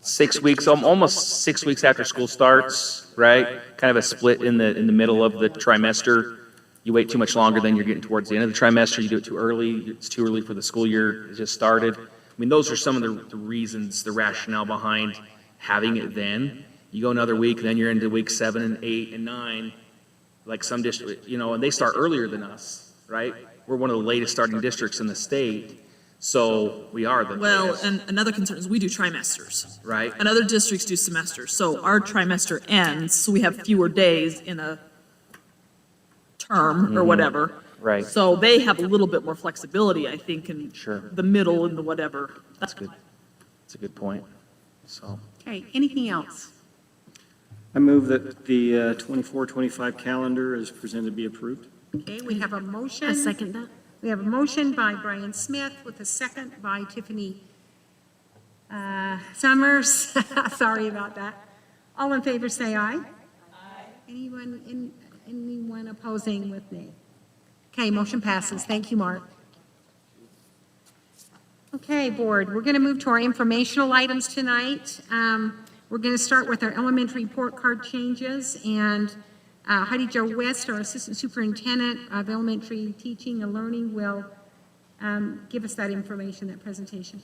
[SPEAKER 11] 6 weeks, almost 6 weeks after school starts, right? Kind of a split in the middle of the trimester. You wait too much longer, then you're getting towards the end of the trimester. You do it too early. It's too early for the school year. It just started. I mean, those are some of the reasons, the rationale behind having it then. You go another week, then you're into week 7 and 8 and 9, like some districts, you know, and they start earlier than us, right? We're one of the latest starting districts in the state. So we are the.
[SPEAKER 3] Well, and another concern is we do trimesters.
[SPEAKER 11] Right.
[SPEAKER 3] And other districts do semesters. So our trimester ends, so we have fewer days in a term or whatever.
[SPEAKER 11] Right.
[SPEAKER 3] So they have a little bit more flexibility, I think, in
[SPEAKER 11] Sure.
[SPEAKER 3] the middle and the whatever.
[SPEAKER 11] That's good. That's a good point. So.
[SPEAKER 1] Okay, anything else?
[SPEAKER 5] I move that the 24-25 calendar as presented be approved.
[SPEAKER 1] Okay, we have a motion.
[SPEAKER 13] I second that.
[SPEAKER 1] We have a motion by Brian Smith with a second by Tiffany Summers. Sorry about that. All in favor, say aye. Aye. Anyone opposing with nay? Okay, motion passes. Thank you, Mark. Okay, board, we're going to move to our informational items tonight. We're going to start with our elementary report card changes, and Heidi Jo West, our Assistant Superintendent of Elementary Teaching and Learning, will give us that information, that presentation.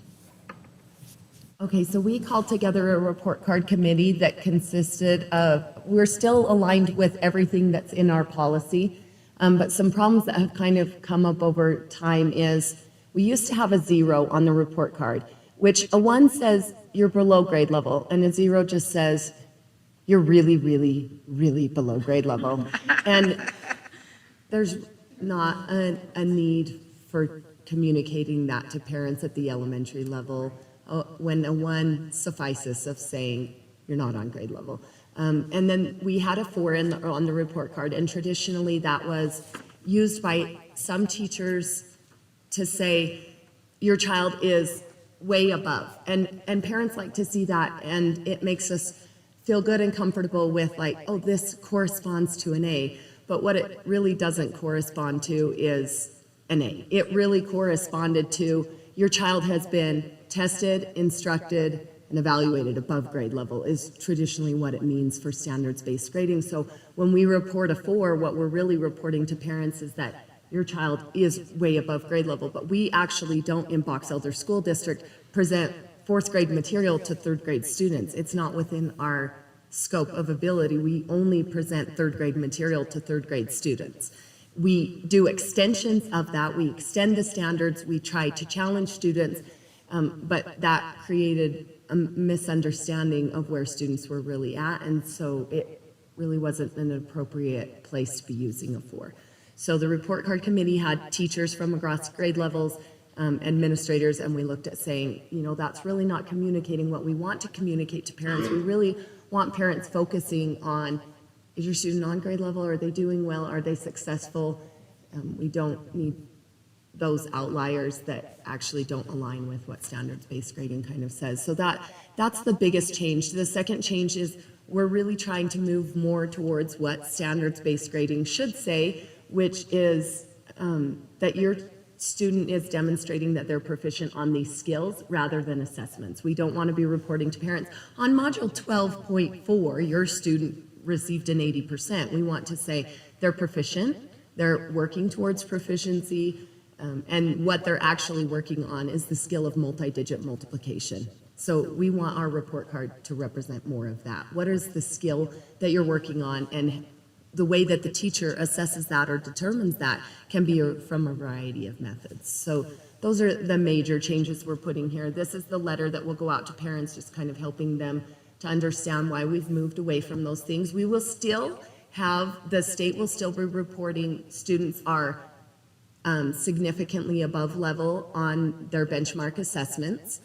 [SPEAKER 14] Okay, so we called together a report card committee that consisted of, we're still aligned with everything that's in our policy, but some problems that have kind of come up over time is we used to have a 0 on the report card, which a 1 says you're below grade level, and a 0 just says you're really, really, really below grade level. And there's not a need for communicating that to parents at the elementary level when a 1 suffices of saying you're not on grade level. And then we had a 4 on the report card, and traditionally that was used by some teachers to say your child is way above. And parents like to see that, and it makes us feel good and comfortable with like, oh, this corresponds to an A. But what it really doesn't correspond to is an A. It really corresponded to your child has been tested, instructed, and evaluated above grade level is traditionally what it means for standards-based grading. So when we report a 4, what we're really reporting to parents is that your child is way above grade level, but we actually don't in Box Elder School District present 4th grade material to 3rd grade students. It's not within our scope of ability. We only present 3rd grade material to 3rd grade students. We do extensions of that. We extend the standards. We try to challenge students, but that created a misunderstanding of where students were really at, and so it really wasn't an appropriate place to be using a 4. So the report card committee had teachers from across grade levels, administrators, and we looked at saying, you know, that's really not communicating what we want to communicate to parents. We really want parents focusing on, is your student on grade level? Are they doing well? Are they successful? We don't need those outliers that actually don't align with what standards-based grading kind of says. So that's the biggest change. The second change is we're really trying to move more towards what standards-based grading should say, which is that your student is demonstrating that they're proficient on these skills rather than assessments. We don't want to be reporting to parents, on module 12.4, your student received an 80%. We want to say they're proficient, they're working towards proficiency, and what they're actually working on is the skill of multi-digit multiplication. So we want our report card to represent more of that. What is the skill that you're working on, and the way that the teacher assesses that or determines that can be from a variety of methods. So those are the major changes we're putting here. This is the letter that will go out to parents, just kind of helping them to understand why we've moved away from those things. We will still have, the state will still be reporting students are significantly above level on their benchmark assessments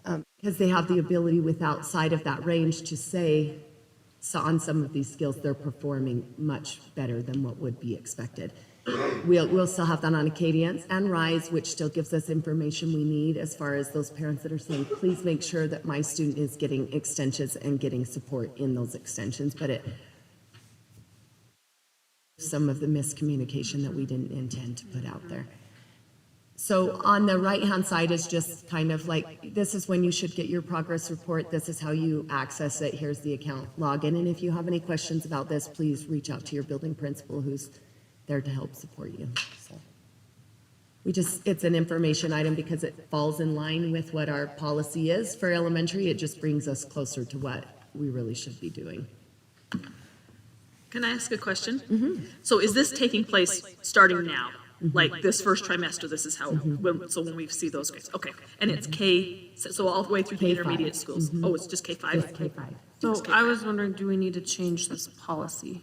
[SPEAKER 14] because they have the ability with outside of that range to say, so on some of these skills, they're performing much better than what would be expected. We'll still have that on Acadience and RISE, which still gives us information we need as far as those parents that are saying, please make sure that my student is getting extensions and getting support in those extensions, but it some of the miscommunication that we didn't intend to put out there. So on the right-hand side is just kind of like, this is when you should get your progress report. This is how you access it. Here's the account login. And if you have any questions about this, please reach out to your building principal who's there to help support you. So it's an information item because it falls in line with what our policy is for elementary. It just brings us closer to what we really should be doing.
[SPEAKER 3] Can I ask a question? Mm-hmm. So is this taking place starting now? Mm-hmm. Like this first trimester, this is how, so when we see those grades, okay. And it's K, so all the way through the intermediate schools. Mm-hmm. Oh, it's just K5?
[SPEAKER 14] Just K5.
[SPEAKER 13] So I was wondering, do we need to change this policy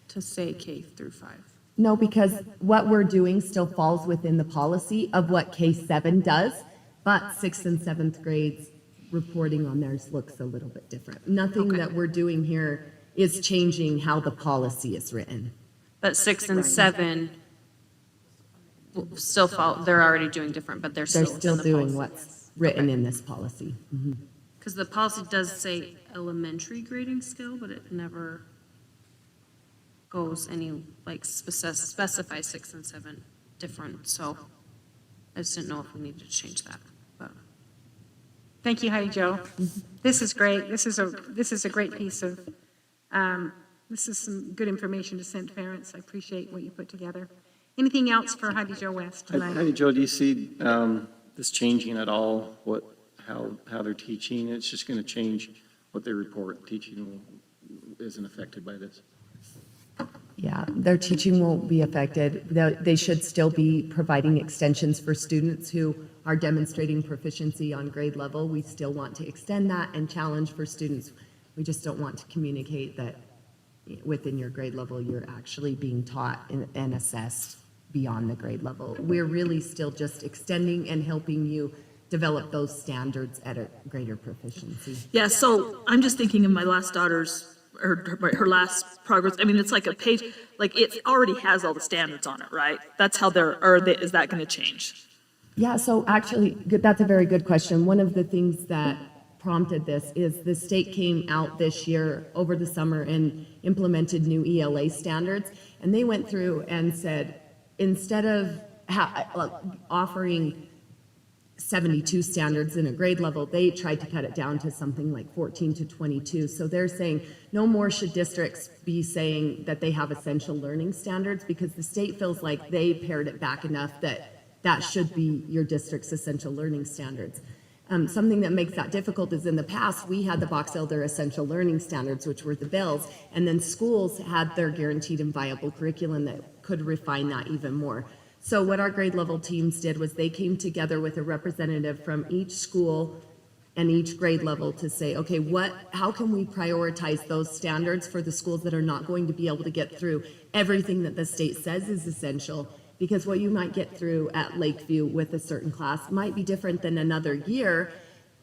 [SPEAKER 13] to say K through 5?
[SPEAKER 14] No, because what we're doing still falls within the policy of what K7 does, but 6th and 7th grades reporting on theirs looks a little bit different. Nothing that we're doing here is changing how the policy is written.
[SPEAKER 13] But 6 and 7 still fall, they're already doing different, but they're still
[SPEAKER 14] doing what's written in this policy.
[SPEAKER 13] Because the policy does say elementary grading skill, but it never goes any, like, specify 6 and 7 different, so I just didn't know if we needed to change that, but.
[SPEAKER 1] Thank you, Heidi Jo. This is great. This is a great piece of, this is some good information to send to parents. I appreciate what you put together. Anything else for Heidi Jo West tonight?
[SPEAKER 5] Heidi Jo, do you see this changing at all? how they're teaching. It's just going to change what they report. Isn't affected by this.
[SPEAKER 14] Yeah, their teaching won't be affected. They should still be providing extensions for students who are demonstrating proficiency on grade level. We still want to extend that and challenge for students. We just don't want to communicate that within your grade level, you're actually being taught and assessed beyond the grade level. We're really still just extending and helping you develop those standards at a greater proficiency.
[SPEAKER 3] Yeah, so I'm just thinking of my last daughter's, her last progress. I mean, it's like a page, like it already has all the standards on it, right? That's how is that going to change?
[SPEAKER 14] Yeah, so actually, that's a very good question. One of the things that prompted this is the state came out this year over the summer and implemented new ELA standards. And they went through and said, instead of offering 72 standards in a grade level, they tried to cut it down to something like 14 to 22. So they're saying no more should districts be saying that they have essential learning standards, because the state feels like they pared it back enough that that should be your district's essential learning standards. Something that makes that difficult is in the past, we had the Box Elder Essential Learning Standards, which were the bills, and then schools had their guaranteed and viable curriculum that could refine that even more. So what our grade level teams did was they came together with a representative from each school and each grade level to say, okay, how can we prioritize those standards for the schools that are not going to be able to get through everything that the state says is essential? Because what you might get through at Lakeview with a certain class might be different than another year,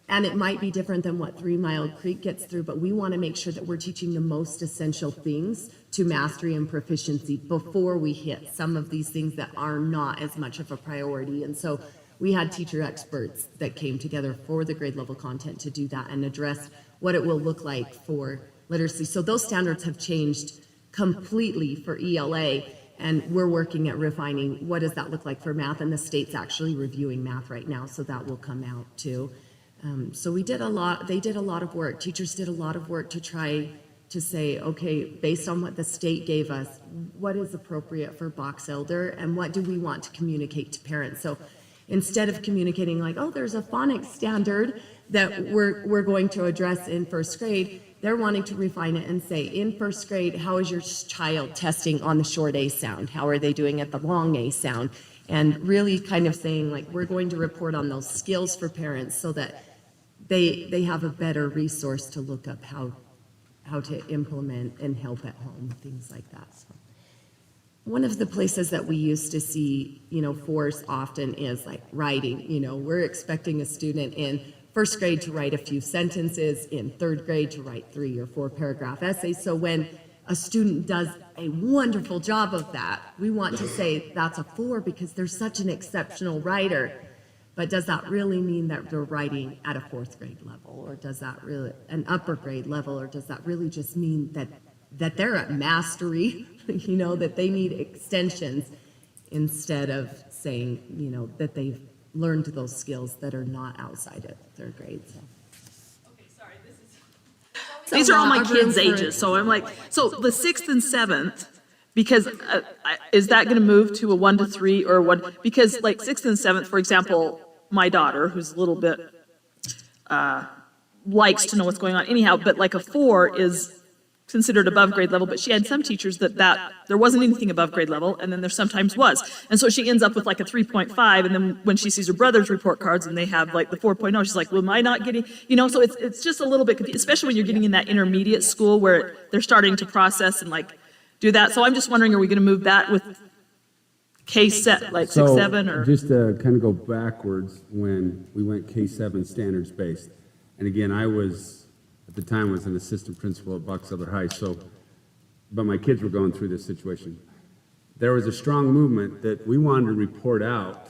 [SPEAKER 14] and it might be different than what 3 Mile Creek gets through, but we want to make sure that we're teaching the most essential things to mastery and proficiency before we hit some of these things that are not as much of a priority. And so we had teacher experts that came together for the grade level content to do that and address what it will look like for literacy. So those standards have changed completely for ELA. And we're working at refining what does that look like for math, and the state's actually reviewing math right now, so that will come out too. So they did a lot of work. Teachers did a lot of work to try to say, okay, based on what the state gave us, what is appropriate for Box Elder, and what do we want to communicate to parents? So instead of communicating like, oh, there's a phonics standard that we're going to address in first grade, they're wanting to refine it and say, in first grade, how is your child testing on the short A sound? How are they doing at the long A sound? And really kind of saying, like, we're going to report on those skills for parents so that they have a better resource to look up how to implement and help at home, things like that. So one of the places that we used to see, force often is like writing. We're expecting a student in first grade to write a few sentences, in third grade to write 3 or 4 paragraph essays. So when a student does a wonderful job of that, we want to say that's a 4 because they're such an exceptional writer. But does that really mean that they're writing at a 4th grade level? Or does that really, an upper grade level? Or does that really just mean that they're at mastery, that they need extensions instead of saying, that they've learned those skills that are not outside of 3rd grade. So.
[SPEAKER 3] Okay, sorry, these are all my kids' ages, so I'm like, so the 6th and 7th, because is that going to move to a 1 to 3 or 1? Because like 6th and 7th, for example, my daughter, who's a little bit, likes to know what's going on anyhow, but like a 4 is considered above grade level, but she had some teachers that there wasn't anything above grade level, and then there sometimes was. And so she ends up with like a 3.5, and then when she sees her brother's report cards and they have like the 4.0, she's like, well, am I not getting, so it's just a little bit confusing, especially when you're getting in that intermediate school where they're starting to process and like do that. So I'm just wondering, are we going to move that with K-7, like 6, 7, or?
[SPEAKER 12] Just to kind of go backwards, when we went K-7 standards based, and again, I was, at the time, was an assistant principal at Box Elder High, but my kids were going through this situation. There was a strong movement that we wanted to report out,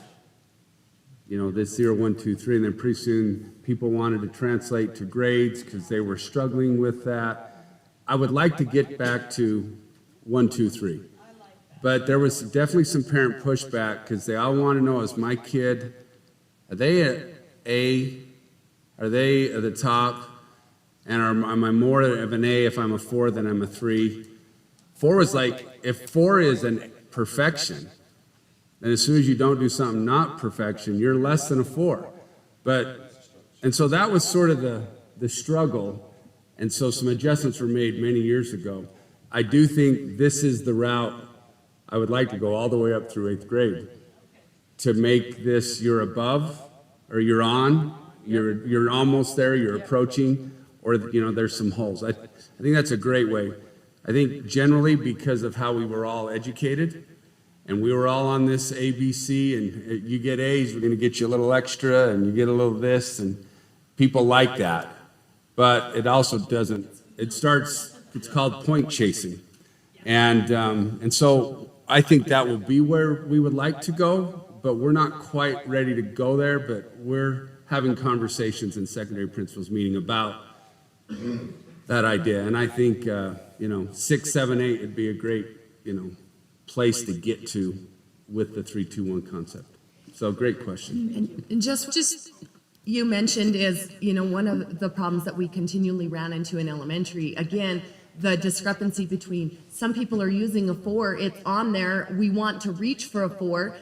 [SPEAKER 12] this 0, 1, 2, 3, and then pretty soon people wanted to translate to grades because they were struggling with that. I would like to get back to 1, 2, 3. But there was definitely some parent pushback because they all want to know, is my kid, are they at A? Are they at the top? And am I more of an A if I'm a 4 than I'm a 3? 4 is like, if 4 is an perfection, then as soon as you don't do something not perfection, you're less than a 4. But And so that was sort of the struggle. And so some adjustments were made many years ago. I do think this is the route I would like to go all the way up through 8th grade, to make this you're above, or you're on, you're almost there, you're approaching, or, you know, there's some holes. I think that's a great way. I think generally because of how we were all educated, and we were all on this ABC, and you get A's, we're gonna get you a little extra, and you get a little this, and people like that. But it also doesn't, it's called point chasing. And so I think that will be where we would like to go, but we're not quite ready to go there, but we're having conversations in secondary principals meeting about that idea. And I think, 6, 7, 8 would be a great, place to get to with the 3-2-1 concept. So great question.
[SPEAKER 14] And just you mentioned is, one of the problems that we continually ran into in elementary, again, the discrepancy between some people are using a 4, it's on there, we want to reach for a 4,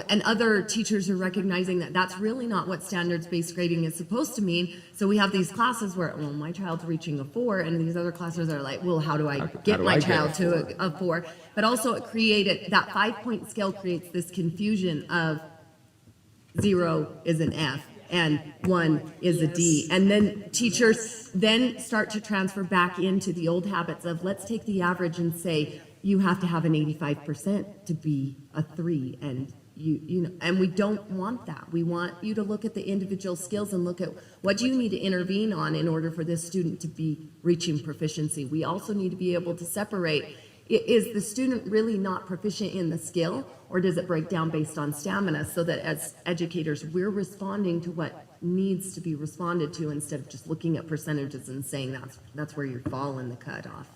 [SPEAKER 14] and other teachers are recognizing that that's really not what standards-based grading is supposed to mean. So we have these classes where, well, my child's reaching a 4, and these other classes are like, well, how do I get my child to a 4? But also it created, that 5-point scale creates this confusion of 0 is an F and 1 is a D. And then teachers then start to transfer back into the old habits of, let's take the average and say, you have to have an 85% to be a 3, and and we don't want that. We want you to look at the individual skills and look at what do you need to intervene on in order for this student to be reaching proficiency. We also need to be able to separate, is the student really not proficient in the skill, or does it break down based on stamina, so that as educators, we're responding to what needs to be responded to instead of just looking at percentages and saying that's where you fall in the cutoff.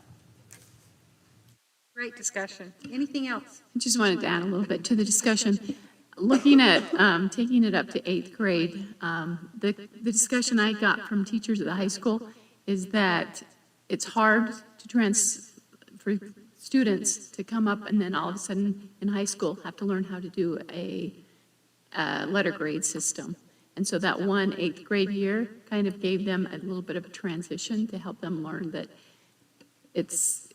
[SPEAKER 1] Great discussion. Anything else?
[SPEAKER 8] I just wanted to add a little bit to the discussion. Looking at taking it up to 8th grade, the discussion I got from teachers at the high school is that it's hard for students to come up and then all of a sudden in high school have to learn how to do a letter grade system. And so that 8th grade year kind of gave them a little bit of a transition to help them learn that it's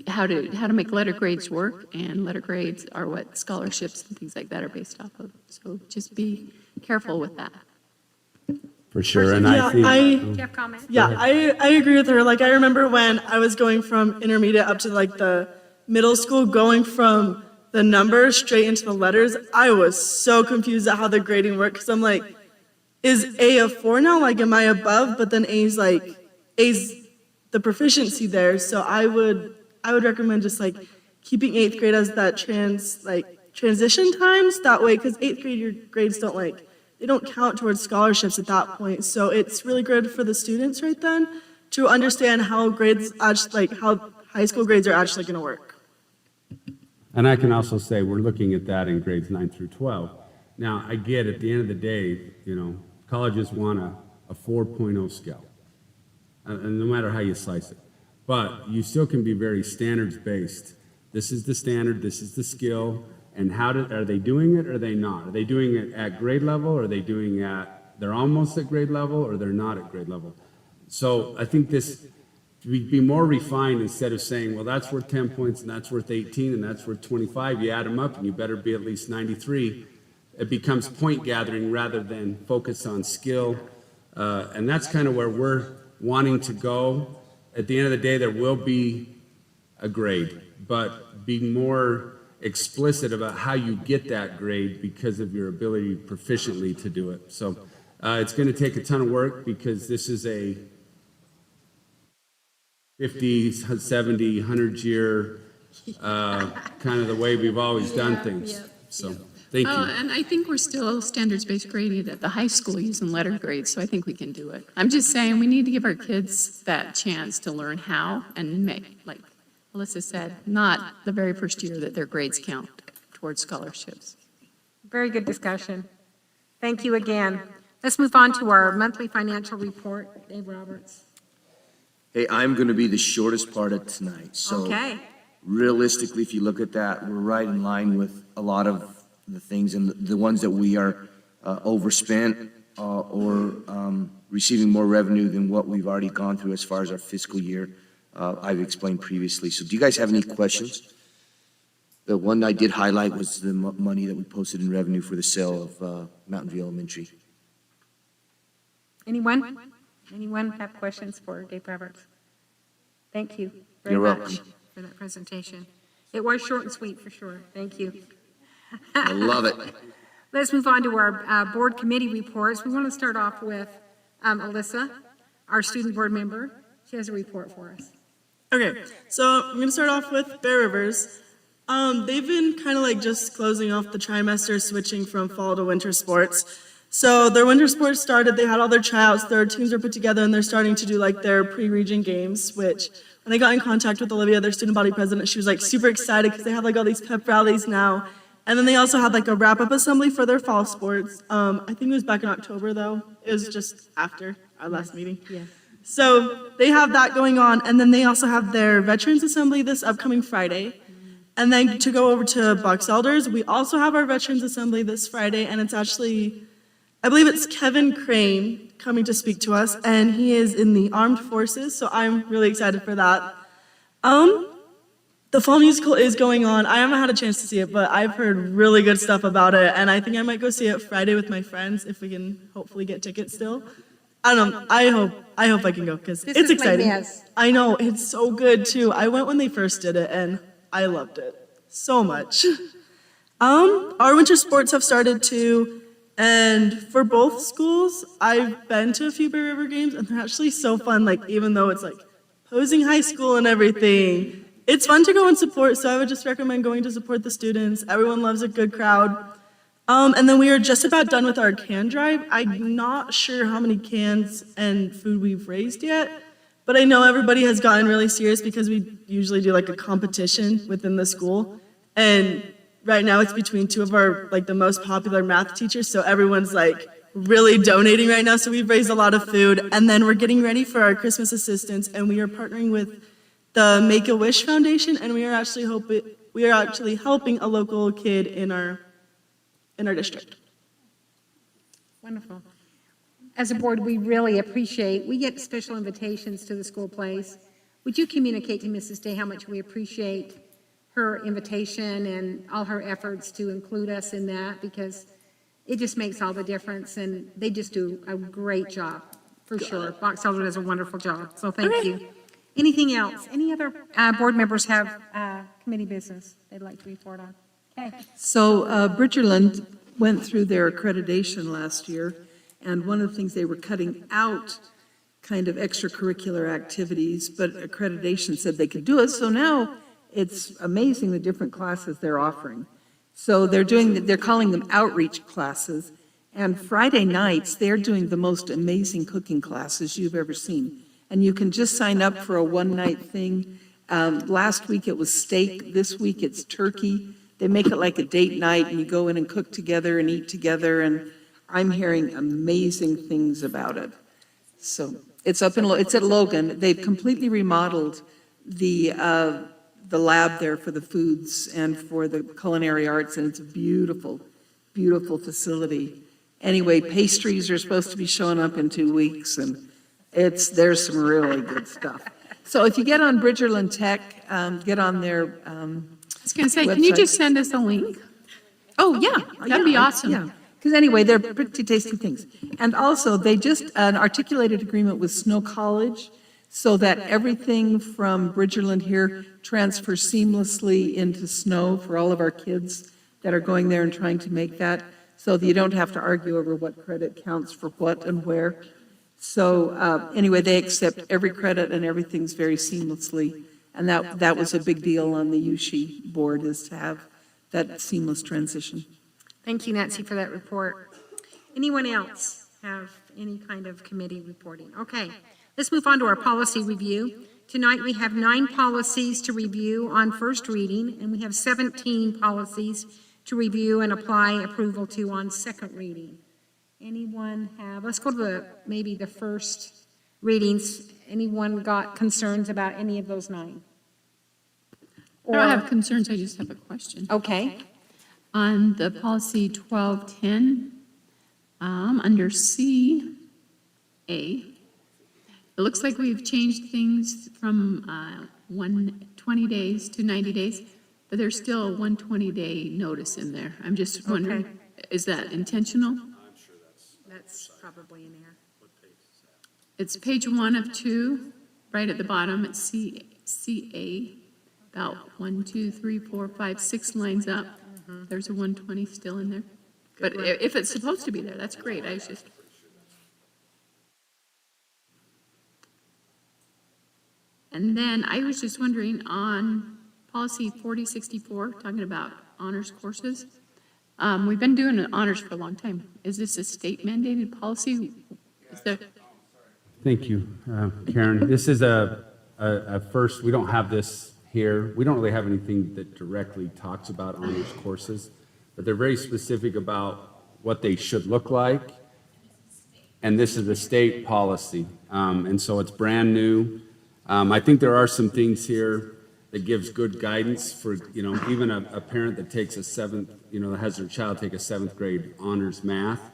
[SPEAKER 8] how to make letter grades work, and letter grades are what scholarships and things like that are based off of. So just be careful with that.
[SPEAKER 12] For sure, and
[SPEAKER 1] Yeah,
[SPEAKER 12] I think.
[SPEAKER 1] Do you have comments?
[SPEAKER 16] Yeah, I agree with her. Like, I remember when I was going from intermediate up to like the middle school, going from the numbers straight into the letters, I was so confused at how the grading worked, because I'm like, is A a 4 now? Like, am I above? But then A's the proficiency there. So I would recommend just like keeping 8th grade as that transition times that way, because 8th grade your grades they don't count towards scholarships at that point. So it's really good for the students right then to understand how grades actually, how high school grades are actually going to work.
[SPEAKER 12] And I can also say we're looking at that in grades 9 through 12. Now, I get at the end of the day, colleges want a 4.0 scale, and no matter how you slice it. But you still can be very standards-based. This is the standard, this is the skill, and are they doing it or are they not? Are they doing it at grade level, or are they doing they're almost at grade level, or they're not at grade level? So I think we'd be more refined instead of saying, well, that's worth 10 points and that's worth 18 and that's worth 25. You add them up and you better be at least 93. It becomes point gathering rather than focus on skill. And that's kind of where we're wanting to go. At the end of the day, there will be a grade, but be more explicit about how you get that grade because of your ability proficiently to do it. So it's going to take a ton of work, because this is a 50, 70, 100-year kind of the way we've always done things. So thank you.
[SPEAKER 8] And I think we're still standards-based grading at the high school using letter grades, so I think we can do it. I'm just saying we need to give our kids that chance to learn how and make, like Alyssa said, not the very first year that their grades count towards scholarships.
[SPEAKER 1] Very good discussion. Thank you again. Let's move on to our monthly financial report. Dave Roberts.
[SPEAKER 9] Hey, I'm going to be the shortest part of tonight. So
[SPEAKER 1] Okay.
[SPEAKER 9] realistically, if you look at that, we're right in line with a lot of the things, and the ones that we are overspent receiving more revenue than what we've already gone through as far as our fiscal year. I've explained previously. So do you guys have any questions? The one I did highlight was the money that we posted in revenue for the sale of Mountain View Elementary.
[SPEAKER 1] Anyone? Anyone have questions for Dave Roberts? Thank you very
[SPEAKER 9] You're
[SPEAKER 1] much
[SPEAKER 9] welcome.
[SPEAKER 1] for that presentation. It was short and sweet for sure. Thank you.
[SPEAKER 9] I love it.
[SPEAKER 1] Let's move on to our board committee reports. We want to start off with Alyssa, our student board member. She has a report for us.
[SPEAKER 16] Okay, so I'm gonna start off with Bear Rivers. They've been kind of like just closing off the trimester, switching from fall to winter sports. So their winter sports started, they had all their tryouts, their teams were put together, and they're starting to do like their pre-region games, which when they got in contact with Olivia, their student body president, she was like super excited because they have like all these pep rallies now. And then they also had like a wrap-up assembly for their fall sports. I think it was back in October though. It was just after our last meeting.
[SPEAKER 1] Yeah.
[SPEAKER 16] So they have that going on, and then they also have their Veterans Assembly this upcoming Friday. And then to go over to Box Elders, we also have our Veterans Assembly this Friday, and it's actually, I believe it's Kevin Crane coming to speak to us, and he is in the Armed Forces, so I'm really excited for that. The fall musical is going on. I haven't had a chance to see it, but I've heard really good stuff about it, and I think I might go see it Friday with my friends if we can hopefully get tickets still. I don't know. I hope I can go because it's exciting. I know, it's so good too. I went when they first did it and I loved it so much. Our winter sports have started too, and for both schools, I've been to a few Bear River games and they're actually so fun. Like even though it's like Posing High School and everything, it's fun to go and support. So I would just recommend going to support the students. Everyone loves a good crowd. And then we are just about done with our can drive. I'm not sure how many cans and food we've raised yet, but I know everybody has gotten really serious because we usually do like a competition within the school. And right now it's between two of our, like the most popular math teachers. So everyone's like really donating right now. So we've raised a lot of food, and then we're getting ready for our Christmas assistance, and we are partnering with the Make-A-Wish Foundation, and we are actually helping a local kid in our district.
[SPEAKER 1] Wonderful. As a board, we really appreciate, we get special invitations to the school plays. Would you communicate to Mrs. Day how much we appreciate her invitation and all her efforts to include us in that, because it just makes all the difference, and they just do a great job, for sure. Box Elder does a wonderful job, so thank you. Anything else? Any other board members have committee business they'd like to report on? Okay.
[SPEAKER 2] So Bridgerland went through their accreditation last year, and one of the things they were cutting out kind of extracurricular activities, but accreditation said they could do it. So now it's amazing the different classes they're offering. So they're calling them outreach classes, and Friday nights they're doing the most amazing cooking classes you've ever seen. And you can just sign up for a one-night thing. Last week it was steak, this week it's turkey. They make it like a date night, and you go in and cook together and eat together, and I'm hearing amazing things about it. So it's it's at Logan. They've completely remodeled the lab there for the foods and for the culinary arts, and it's a beautiful, beautiful facility. Anyway, pastries are supposed to be showing up in 2 weeks, and there's some really good stuff. So if you get on Bridgerland Tech, get on their
[SPEAKER 8] I was going to say, can you just send us a link?
[SPEAKER 2] Oh, yeah.
[SPEAKER 8] That'd be awesome.
[SPEAKER 2] Yeah, because anyway, they're pretty tasty things. And also, they just articulated agreement with Snow College so that everything from Bridgerland here transfers seamlessly into Snow for all of our kids that are going there and trying to make that, so that you don't have to argue over what credit counts for what and where. So anyway, they accept every credit and everything's very seamlessly. And that was a big deal on the USHE board, is to have that seamless transition.
[SPEAKER 1] Thank you, Nancy, for that report. Anyone else have any kind of committee reporting? Okay, let's move on to our policy review. Tonight we have 9 policies to review on first reading, and we have 17 policies to review and apply approval to on second reading. Anyone have, let's go to maybe the first readings. Anyone got concerns about any of those 9?
[SPEAKER 8] I don't have concerns, I just have a question.
[SPEAKER 1] Okay.
[SPEAKER 8] On the policy 1210, Under C, A, it looks like we've changed things from 120 days to 90 days, but there's still a 120-day notice in there. I'm just wondering, is that intentional?
[SPEAKER 1] That's probably an error.
[SPEAKER 8] It's page 1 of 2, right at the bottom. It's CA, about 1, 2, 3, 4, 5, 6 lines up. There's a 120 still in there. But if it's supposed to be there, that's great. I was just. And then I was just wondering on policy 4064, talking about honors courses. We've been doing honors for a long time. Is this a state mandated policy? Is there?
[SPEAKER 12] Thank you, Karen. This is a first, we don't have this here. We don't really have anything that directly talks about honors courses, but they're very specific about what they should look like. And this is a state policy. And so it's brand new. I think there are some things here that gives good guidance for, even a parent that takes that has their child take a 7th grade honors math,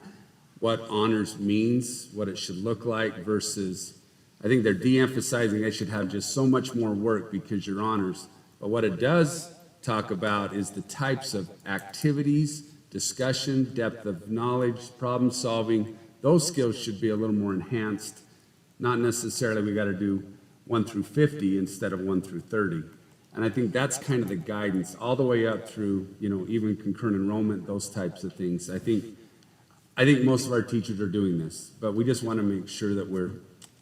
[SPEAKER 12] what honors means, what it should look like versus, I think they're de-emphasizing they should have just so much more work because you're honors. But what it does talk about is the types of activities, discussion, depth of knowledge, problem solving. Those skills should be a little more enhanced. Not necessarily we got to do 1 through 50 instead of 1 through 30. And I think that's kind of the guidance all the way up through, even concurrent enrollment, those types of things. I think most of our teachers are doing this, but we just want to make sure that we're,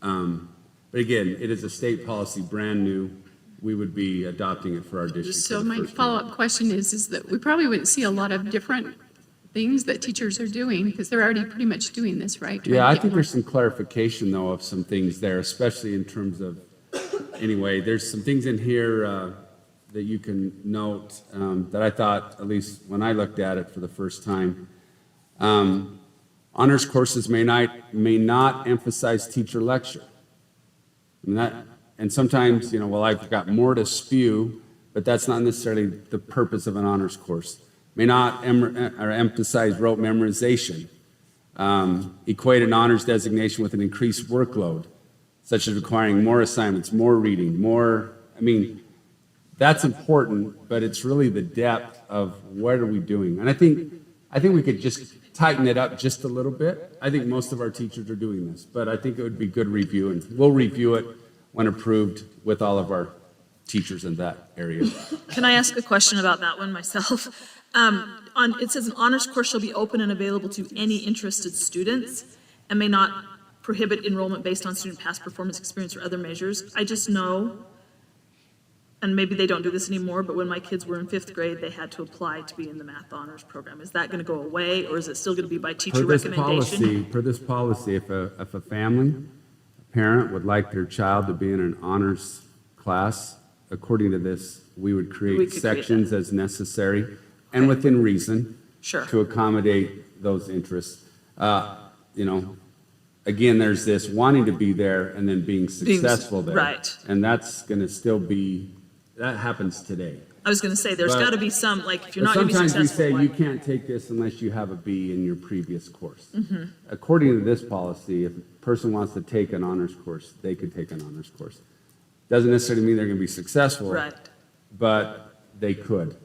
[SPEAKER 12] but again, it is a state policy, brand new. We would be adopting it for our district.
[SPEAKER 8] So my follow-up question is that we probably wouldn't see a lot of different things that teachers are doing because they're already pretty much doing this, right?
[SPEAKER 12] Yeah, I think there's some clarification though of some things there, especially in terms of, anyway, there's some things in here that you can note that I thought, at least when I looked at it for the first time, honors courses may not emphasize teacher lecture. And sometimes, I've got more to spew, but that's not necessarily the purpose of an honors course. May not emphasize rote memorization, equate an honors designation with an increased workload, such as requiring more assignments, more reading, that's important, but it's really the depth of what are we doing. And I think we could just tighten it up just a little bit. I think most of our teachers are doing this, but I think it would be good review, and we'll review it when approved with all of our teachers in that area.
[SPEAKER 3] Can I ask a question about that one myself? It says an honors course shall be open and available to any interested students and may not prohibit enrollment based on student past performance, experience, or other measures. I just know, and maybe they don't do this anymore, but when my kids were in 5th grade, they had to apply to be in the math honors program. Is that going to go away, or is it still going to be by teacher recommendation?
[SPEAKER 12] Per this policy, if a family, a parent would like their child to be in an honors class, according to this, we would create sections as necessary and within reason to accommodate those interests. Again, there's this wanting to be there and then being successful there.
[SPEAKER 3] Right.
[SPEAKER 12] And that's going to still be, that happens today.
[SPEAKER 3] I was going to say, there's got to be some, like, if you're not going to be
[SPEAKER 12] successful.
[SPEAKER 3] successful.
[SPEAKER 12] Sometimes we say you can't take this unless you have a B in your previous course. According to this policy, if a person wants to take an honors course, they could take an honors course. Doesn't necessarily mean they're going to be successful,
[SPEAKER 3] Right.
[SPEAKER 12] but they could.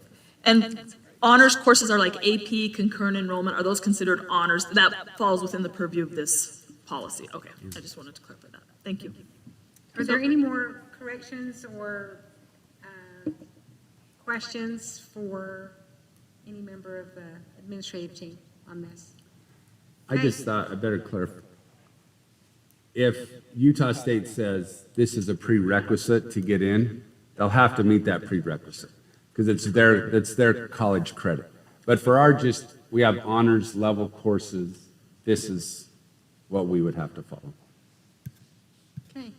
[SPEAKER 3] And honors courses are like AP, concurrent enrollment. Are those considered honors? That falls within the purview of this policy. Okay, I just wanted to clarify that. Thank you.
[SPEAKER 1] Are there any more corrections or questions for any member of the administrative team on this?
[SPEAKER 12] I just thought I better clarify. If Utah State says this is a prerequisite to get in, they'll have to meet that prerequisite because it's their college credit. But for we have honors level courses. This is what we would have to follow.
[SPEAKER 1] Okay.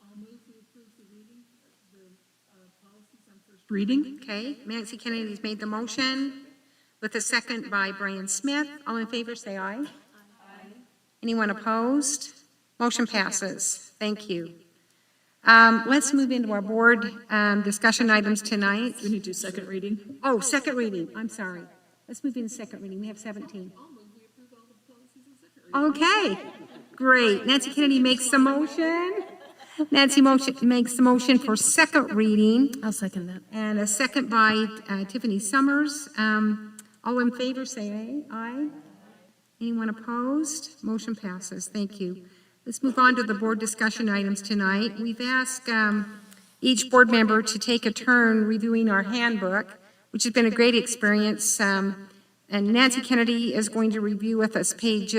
[SPEAKER 2] I'll move to approve the reading of the policies on first
[SPEAKER 1] Reading, okay. Nancy Kennedy's made the motion with a second by Brian Smith. All in favor, say aye. Aye. Anyone opposed? Motion passes. Thank you. Let's move into our board discussion items tonight.
[SPEAKER 3] We need to do second reading.
[SPEAKER 1] Oh, second reading. I'm sorry. Let's move into second reading. We have 17.
[SPEAKER 2] I'll move we
[SPEAKER 1] Okay, great. Nancy Kennedy makes the motion. Nancy makes the motion for second reading.
[SPEAKER 13] I'll second that.
[SPEAKER 1] And a second by Tiffany Summers. All in favor, say aye. Aye. Anyone opposed? Motion passes. Thank you. Let's move on to the board discussion items tonight. We've asked each board member to take a turn reviewing our handbook, which has been a great experience. And Nancy Kennedy is going to review with us page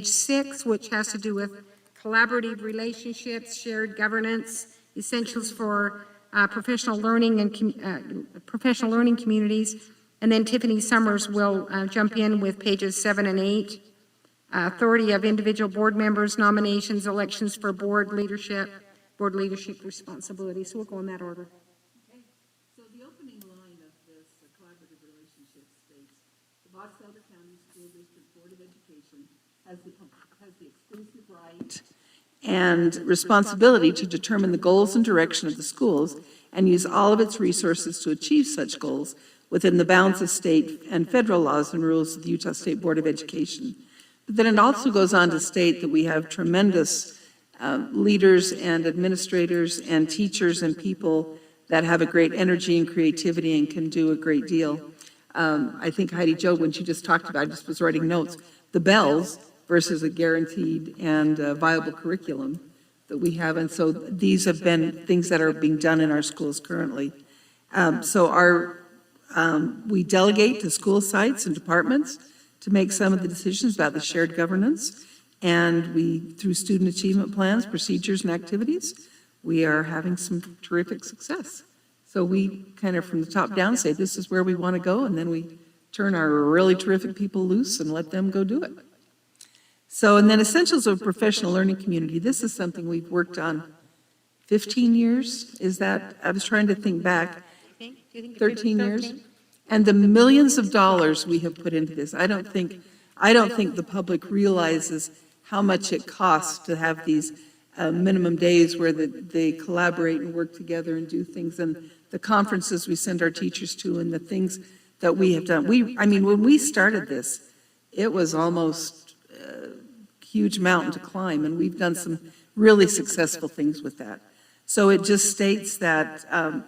[SPEAKER 1] 6, which has to do with collaborative relationships, shared governance, essentials for professional learning and professional learning communities. And then Tiffany Summers will jump in with pages 7 and 8, authority of individual board members, nominations, elections for board leadership responsibilities. So we'll go in that order.
[SPEAKER 2] So the opening line of this collaborative relationship states, the Box Elder County School District Board of Education has the exclusive right and responsibility to determine the goals and direction of the schools and use all of its resources to achieve such goals within the bounds of state and federal laws and rules of the Utah State Board of Education. But then it also goes on to state that we have tremendous leaders and administrators and teachers and people that have a great energy and creativity and can do a great deal. I think Heidi Jo, when she just talked about, I just was writing notes, the bells versus a guaranteed and viable curriculum that we have. And so these have been things that are being done in our schools currently. We delegate to school sites and departments to make some of the decisions about the shared governance. And we, through student achievement plans, procedures, and activities, we are having some terrific success. So we kind of from the top down say, this is where we want to go, and then we turn our really terrific people loose and let them go do it. So, and then essentials of professional learning community. This is something we've worked on 15 years. Is that, I was trying to think back, 13 years? And the millions of dollars we have put into this. I don't think the public realizes how much it costs to have these minimum days where they collaborate and work together and do things, and the conferences we send our teachers to and the things that we have done. I mean, when we started this, it was almost a huge mountain to climb, and we've done some really successful things with that. So it just states that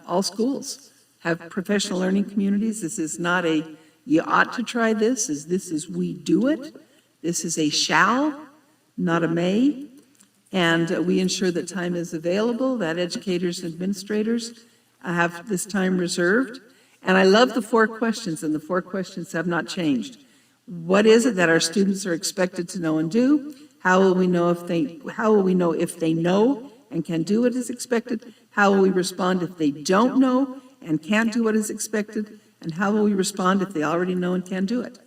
[SPEAKER 2] all schools have professional learning communities. This is not a, you ought to try this, this is we do it. This is a shall, not a may. And we ensure that time is available, that educators and administrators have this time reserved. And I love the 4 questions, and the 4 questions have not changed. What is it that our students are expected to know and do? How will we know if they know and can do what is expected? How will we respond if they don't know and can't do what is expected? And how will we respond if they already know and can do it?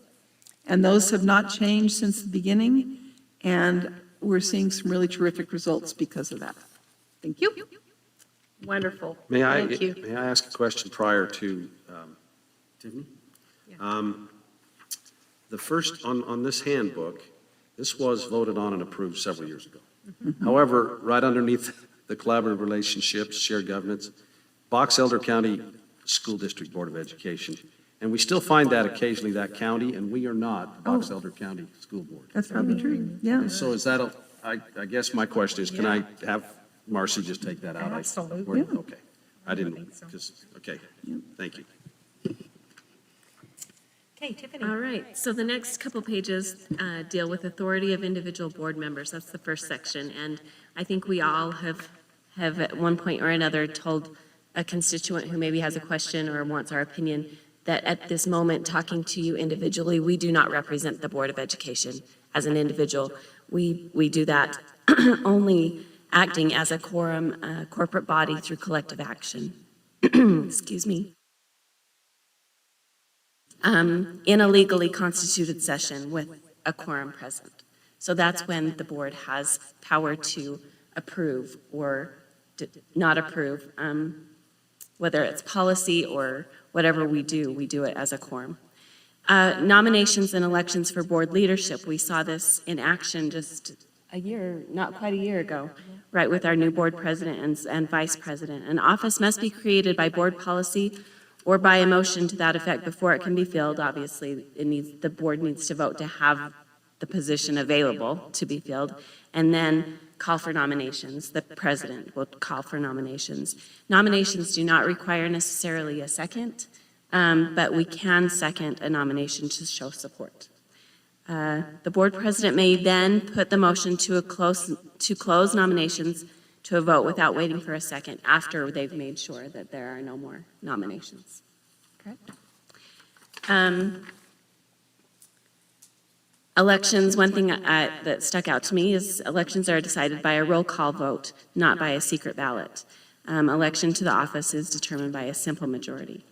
[SPEAKER 2] And those have not changed since the beginning, and we're seeing some really terrific results because of that. Thank you.
[SPEAKER 1] Wonderful.
[SPEAKER 15] May I
[SPEAKER 1] Thank you.
[SPEAKER 15] ask a question prior to Tiffany? The first, on this handbook, this was voted on and approved several years ago. However, right underneath the collaborative relationships, shared governance, Box Elder County School District Board of Education. And we still find that occasionally, that county, and we are not the Box Elder County School Board.
[SPEAKER 14] That's probably true, yeah.
[SPEAKER 15] So is that, I guess my question is, can I have Marcy just take that out?
[SPEAKER 1] Absolutely.
[SPEAKER 15] Okay. I didn't, because, okay, thank you.
[SPEAKER 1] Okay, Tiffany.
[SPEAKER 13] All right, so the next couple pages deal with authority of individual board members. That's the first section, and I think we all have at one point or another told a constituent who maybe has a question or wants our opinion that at this moment, talking to you individually, we do not represent the Board of Education as an individual. We do that only acting as a quorum, corporate body through collective action. Excuse me. In a legally constituted session with a quorum present. So that's when the board has power to approve or not approve, whether it's policy or whatever we do it as a quorum. Nominations and elections for board leadership, we saw this in action just not quite a year ago, right, with our new board president and vice president. An office must be created by board policy or by a motion to that effect before it can be filled. Obviously, the board needs to vote to have
[SPEAKER 17] the position available to be filled, and then call for nominations. The president will call for nominations. Nominations do not require necessarily a second, but we can second a nomination to show support. The board president may then put the motion to close nominations to a vote without waiting for a second after they've made sure that there are no more nominations. Correct? Elections, one thing that stuck out to me is elections are decided by a roll call vote, not by a secret ballot. Election to the office is determined by a simple majority.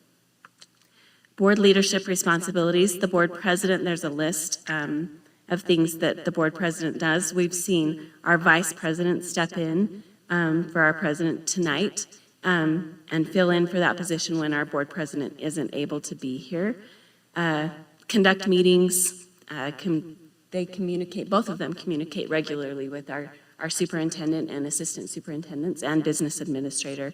[SPEAKER 17] Board leadership responsibilities, the board president, there's a list of things that the board president does. We've seen our vice president step in for our president tonight and fill in for that position when our board president isn't able to be here. Conduct meetings, they communicate, both of them communicate regularly with our superintendent and assistant superintendents and business administrator.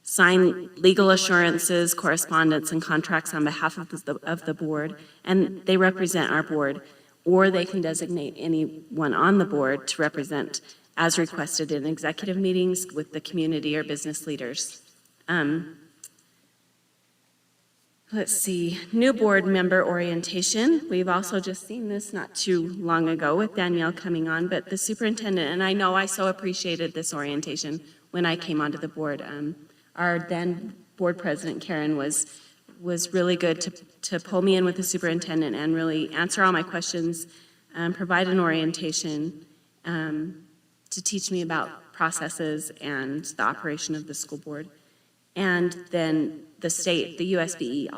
[SPEAKER 17] Sign legal assurances, correspondence, and contracts on behalf of the board, and they represent our board, or they can designate anyone on the board to represent as requested in executive meetings with the community or business leaders. Let's see, new board member orientation. We've also just seen this not too long ago with Danielle coming on, but the superintendent, and I know I so appreciated this orientation when I came onto the board. Our then board president, Karen, was really good to pull me in with the superintendent and really answer all my questions, provide an orientation to teach me about processes and the operation of the school board. And then the state, the USBA,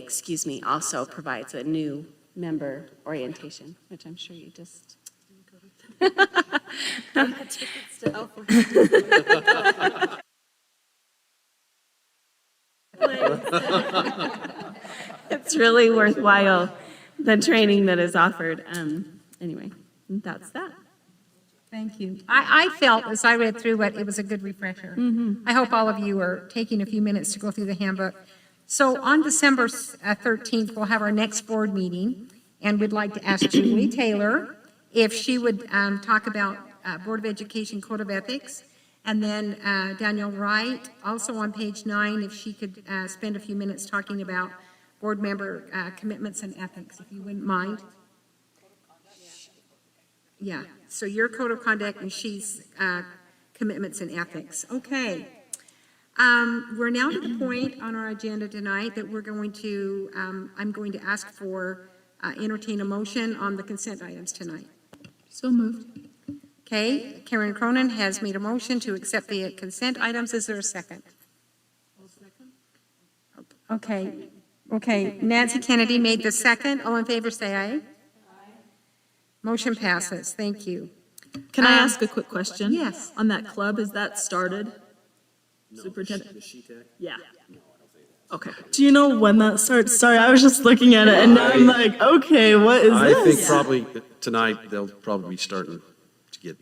[SPEAKER 17] excuse me, also provides a new member orientation, which I'm sure you just. It's really worthwhile, the training that is offered. Anyway, that's that.
[SPEAKER 1] Thank you. I felt, as I read through it was a good refresher. I hope all of you are taking a few minutes to go through the handbook. So on December 13th, we'll have our next board meeting, and we'd like to ask Julie Taylor if she would talk about Board of Education Code of Ethics, and then Danielle Wright, also on page 9, if she could spend a few minutes talking about board member commitments and ethics, if you wouldn't mind. Yeah, so your code of conduct and she's commitments and ethics. Okay. We're now to the point on our agenda tonight that we're going to, I'm going to ask for, entertain a motion on the consent items tonight.
[SPEAKER 8] So moved.
[SPEAKER 1] Okay, Karen Cronin has made a motion to accept the consent items. Is there a second? Okay, Nancy Kennedy made the second. All in favor, say aye. Motion passes. Thank you.
[SPEAKER 3] Can I ask a quick question?
[SPEAKER 1] Yes.
[SPEAKER 3] On that club, is that started? Superintendent? Yeah. Okay.
[SPEAKER 16] Do you know when that starts? Sorry, I was just looking at it and now I'm like, okay, what is this?
[SPEAKER 15] I think probably tonight, they'll probably be starting to get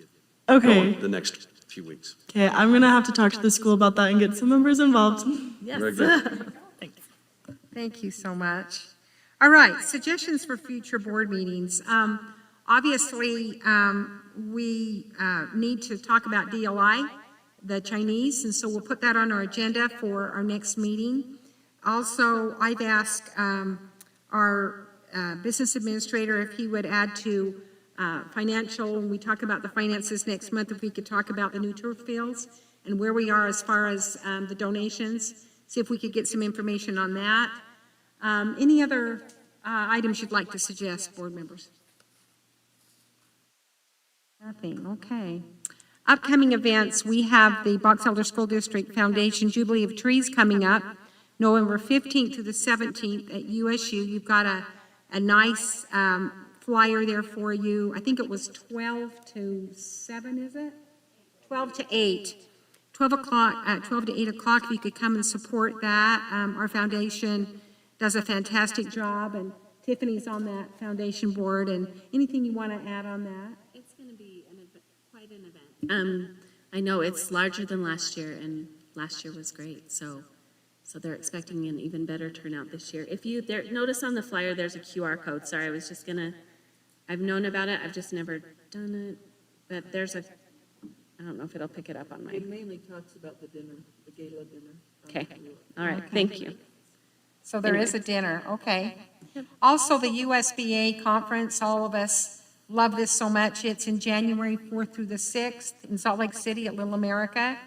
[SPEAKER 15] going the next few weeks.
[SPEAKER 16] Okay, I'm gonna have to talk to the school about that and get some members involved.
[SPEAKER 3] Yes.
[SPEAKER 15] Very good.
[SPEAKER 3] Thanks.
[SPEAKER 1] Thank you so much. All right, suggestions for future board meetings. Obviously, we need to talk about DLI, the Chinese, and so we'll put that on our agenda for our next meeting. Also, I've asked our business administrator if he would add to financial, when we talk about the finances next month, if we could talk about the new turf fields and where we are as far as the donations, see if we could get some information on that. Any other items you'd like to suggest, board members? Nothing, okay. Upcoming events, we have the Box Elder School District Foundation Jubilee of Trees coming up, November 15th to the 17th at USU. You've got a nice flyer there for you. I think it was 12 to 7, is it? 12 to 8. 12 o'clock, 12 to 8 o'clock, if you could come and support that. Our foundation does a fantastic job, and Tiffany's on that foundation board. And anything you want to add on that?
[SPEAKER 17] It's going to be quite an event. I know it's larger than last year, and last year was great. So So they're expecting an even better turnout this year. If you notice on the flyer, there's a QR code. Sorry, I was just gonna, I've known about it, I've just never done it. But there's a, I don't know if it'll pick it up on my,
[SPEAKER 2] It mainly talks about the dinner, the gala dinner.
[SPEAKER 17] okay, all right, thank you.
[SPEAKER 1] So there is a dinner, okay. Also, the USBA conference, all of us love this so much. It's in January 4th through the 6th in Salt Lake City at Little America.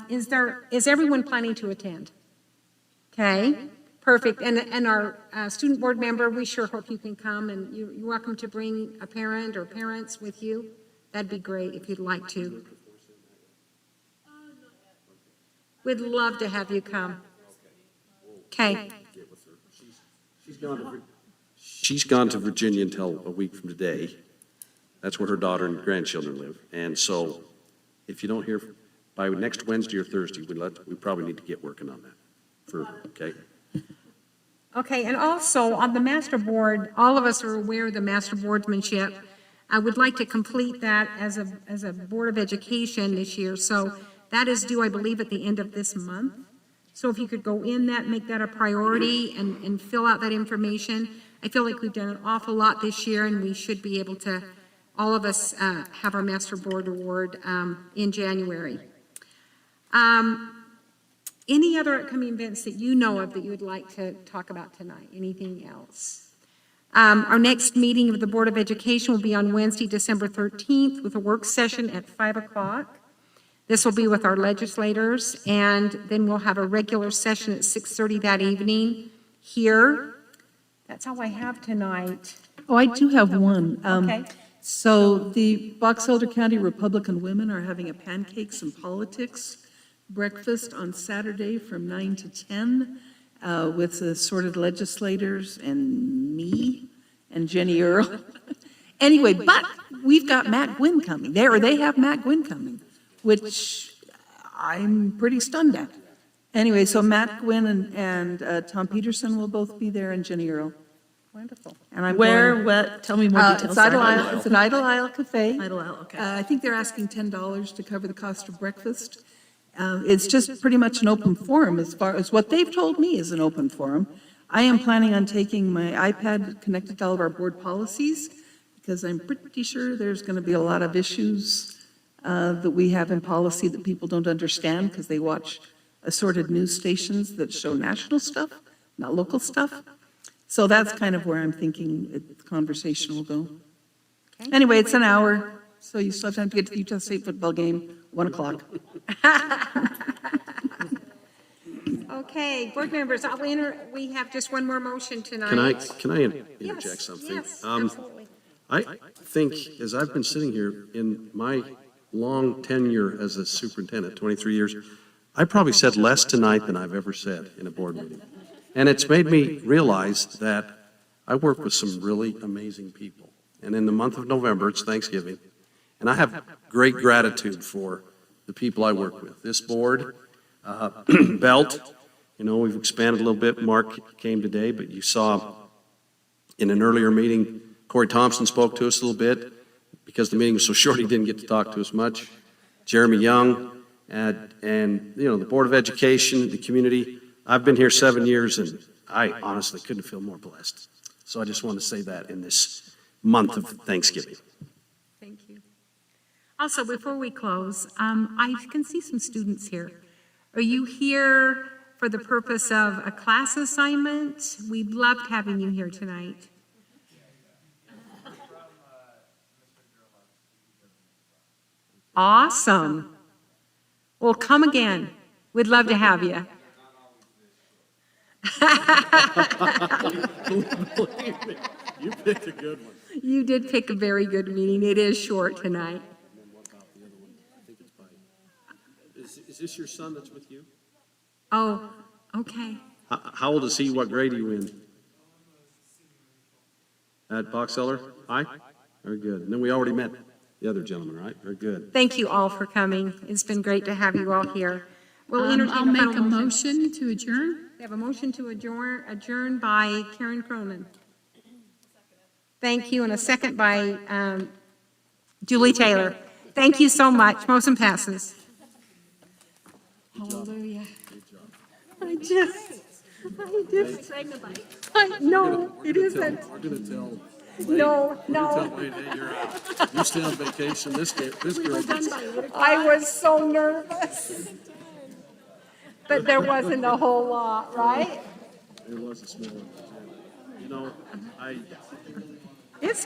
[SPEAKER 1] Is everyone planning to attend? Okay, perfect. And our student board member, we sure hope you can come, and you're welcome to bring a parent or parents with you. That'd be great if you'd like to. We'd love to have you come. Okay.
[SPEAKER 15] She's gone to Virginia until a week from today. That's where her daughter and grandchildren live. And so if you don't hear by next Wednesday or Thursday, we probably need to get working on that. Okay?
[SPEAKER 1] Okay, and also on the master board, all of us are aware of the master boardsmanship. I would like to complete that as a Board of Education this year. So that is due, I believe, at the end of this month. So if you could go in that, make that a priority and fill out that information. I feel like we've done an awful lot this year, and we should be able to, all of us, have our master board award in January. Any other upcoming events that you know of that you would like to talk about tonight? Anything else? Our next meeting of the Board of Education will be on Wednesday, December 13th, with a work session at 5 o'clock. This will be with our legislators, and then we'll have a regular session at 6:30 that evening here. That's all I have tonight.
[SPEAKER 2] Oh, I do have one.
[SPEAKER 1] Okay.
[SPEAKER 2] So the Box Elder County Republican women are having a pancakes and politics breakfast on Saturday from 9 to 10 with the assorted legislators and me and Jenny Earl. Anyway, but we've got Matt Gwynn coming. They have Matt Gwynn coming, which I'm pretty stunned at. Anyway, so Matt Gwynn and Tom Peterson will both be there, and Jenny Earl.
[SPEAKER 1] Wonderful.
[SPEAKER 2] And I'm
[SPEAKER 3] Where,
[SPEAKER 2] going-
[SPEAKER 3] what, tell me more details.
[SPEAKER 2] It's Idle Isle, it's an Idle Isle Cafe.
[SPEAKER 3] Idle Isle, okay.
[SPEAKER 2] I think they're asking $10 to cover the cost of breakfast. It's just pretty much an open forum as far as what they've told me is an open forum. I am planning on taking my iPad connected to all of our board policies because I'm pretty sure there's going to be a lot of issues that we have in policy that people don't understand because they watch assorted news stations that show national stuff, not local stuff. So that's kind of where I'm thinking the conversation will go. Anyway, it's an hour, so you still have time to get to the Utah State football game, 1 o'clock.
[SPEAKER 1] Okay, board members, we have just one more motion tonight.
[SPEAKER 15] Can I interject
[SPEAKER 1] Yes,
[SPEAKER 15] something?
[SPEAKER 1] yes, absolutely.
[SPEAKER 15] I think, as I've been sitting here in my long tenure as a superintendent, 23 years, I probably said less tonight than I've ever said in a board meeting. And it's made me realize that I work with some really amazing people. And in the month of November, it's Thanksgiving, and I have great gratitude for the people I work with. This board, Belt, we've expanded a little bit. Mark came today, but you saw in an earlier meeting, Corey Thompson spoke to us a little bit. Because the meeting was so short, he didn't get to talk to us much. Jeremy Young, and the Board of Education, the community. I've been here 7 years, and I honestly couldn't feel more blessed. So I just want to say that in this month of Thanksgiving.
[SPEAKER 1] Thank you. Also, before we close, I can see some students here. Are you here for the purpose of a class assignment? We loved having you here tonight. Awesome. Well, come again. We'd love to have you.
[SPEAKER 15] You picked a good one.
[SPEAKER 1] You did pick a very good meeting. It is short tonight.
[SPEAKER 15] Is this your son that's with you?
[SPEAKER 1] Oh, okay.
[SPEAKER 15] How old is he? What grade are you in? At Box Elder? High? Very good. And then we already met the other gentleman, right? Very good.
[SPEAKER 1] Thank you all for coming. It's been great to have you all here. We'll entertain
[SPEAKER 8] I'll make a motion to adjourn.
[SPEAKER 1] We have a motion to adjourn by Karen Cronin. Thank you, and a second by Julie Taylor. Thank you so much. Motion passes. Hallelujah. No, it isn't.
[SPEAKER 15] We're gonna tell.
[SPEAKER 1] No,
[SPEAKER 15] We're gonna
[SPEAKER 1] no.
[SPEAKER 15] tell Wayne, hey, you're out. You stay on vacation, this girl gets.
[SPEAKER 1] I was so nervous. But there wasn't a whole lot, right?
[SPEAKER 15] It was a small one. You know,
[SPEAKER 1] It's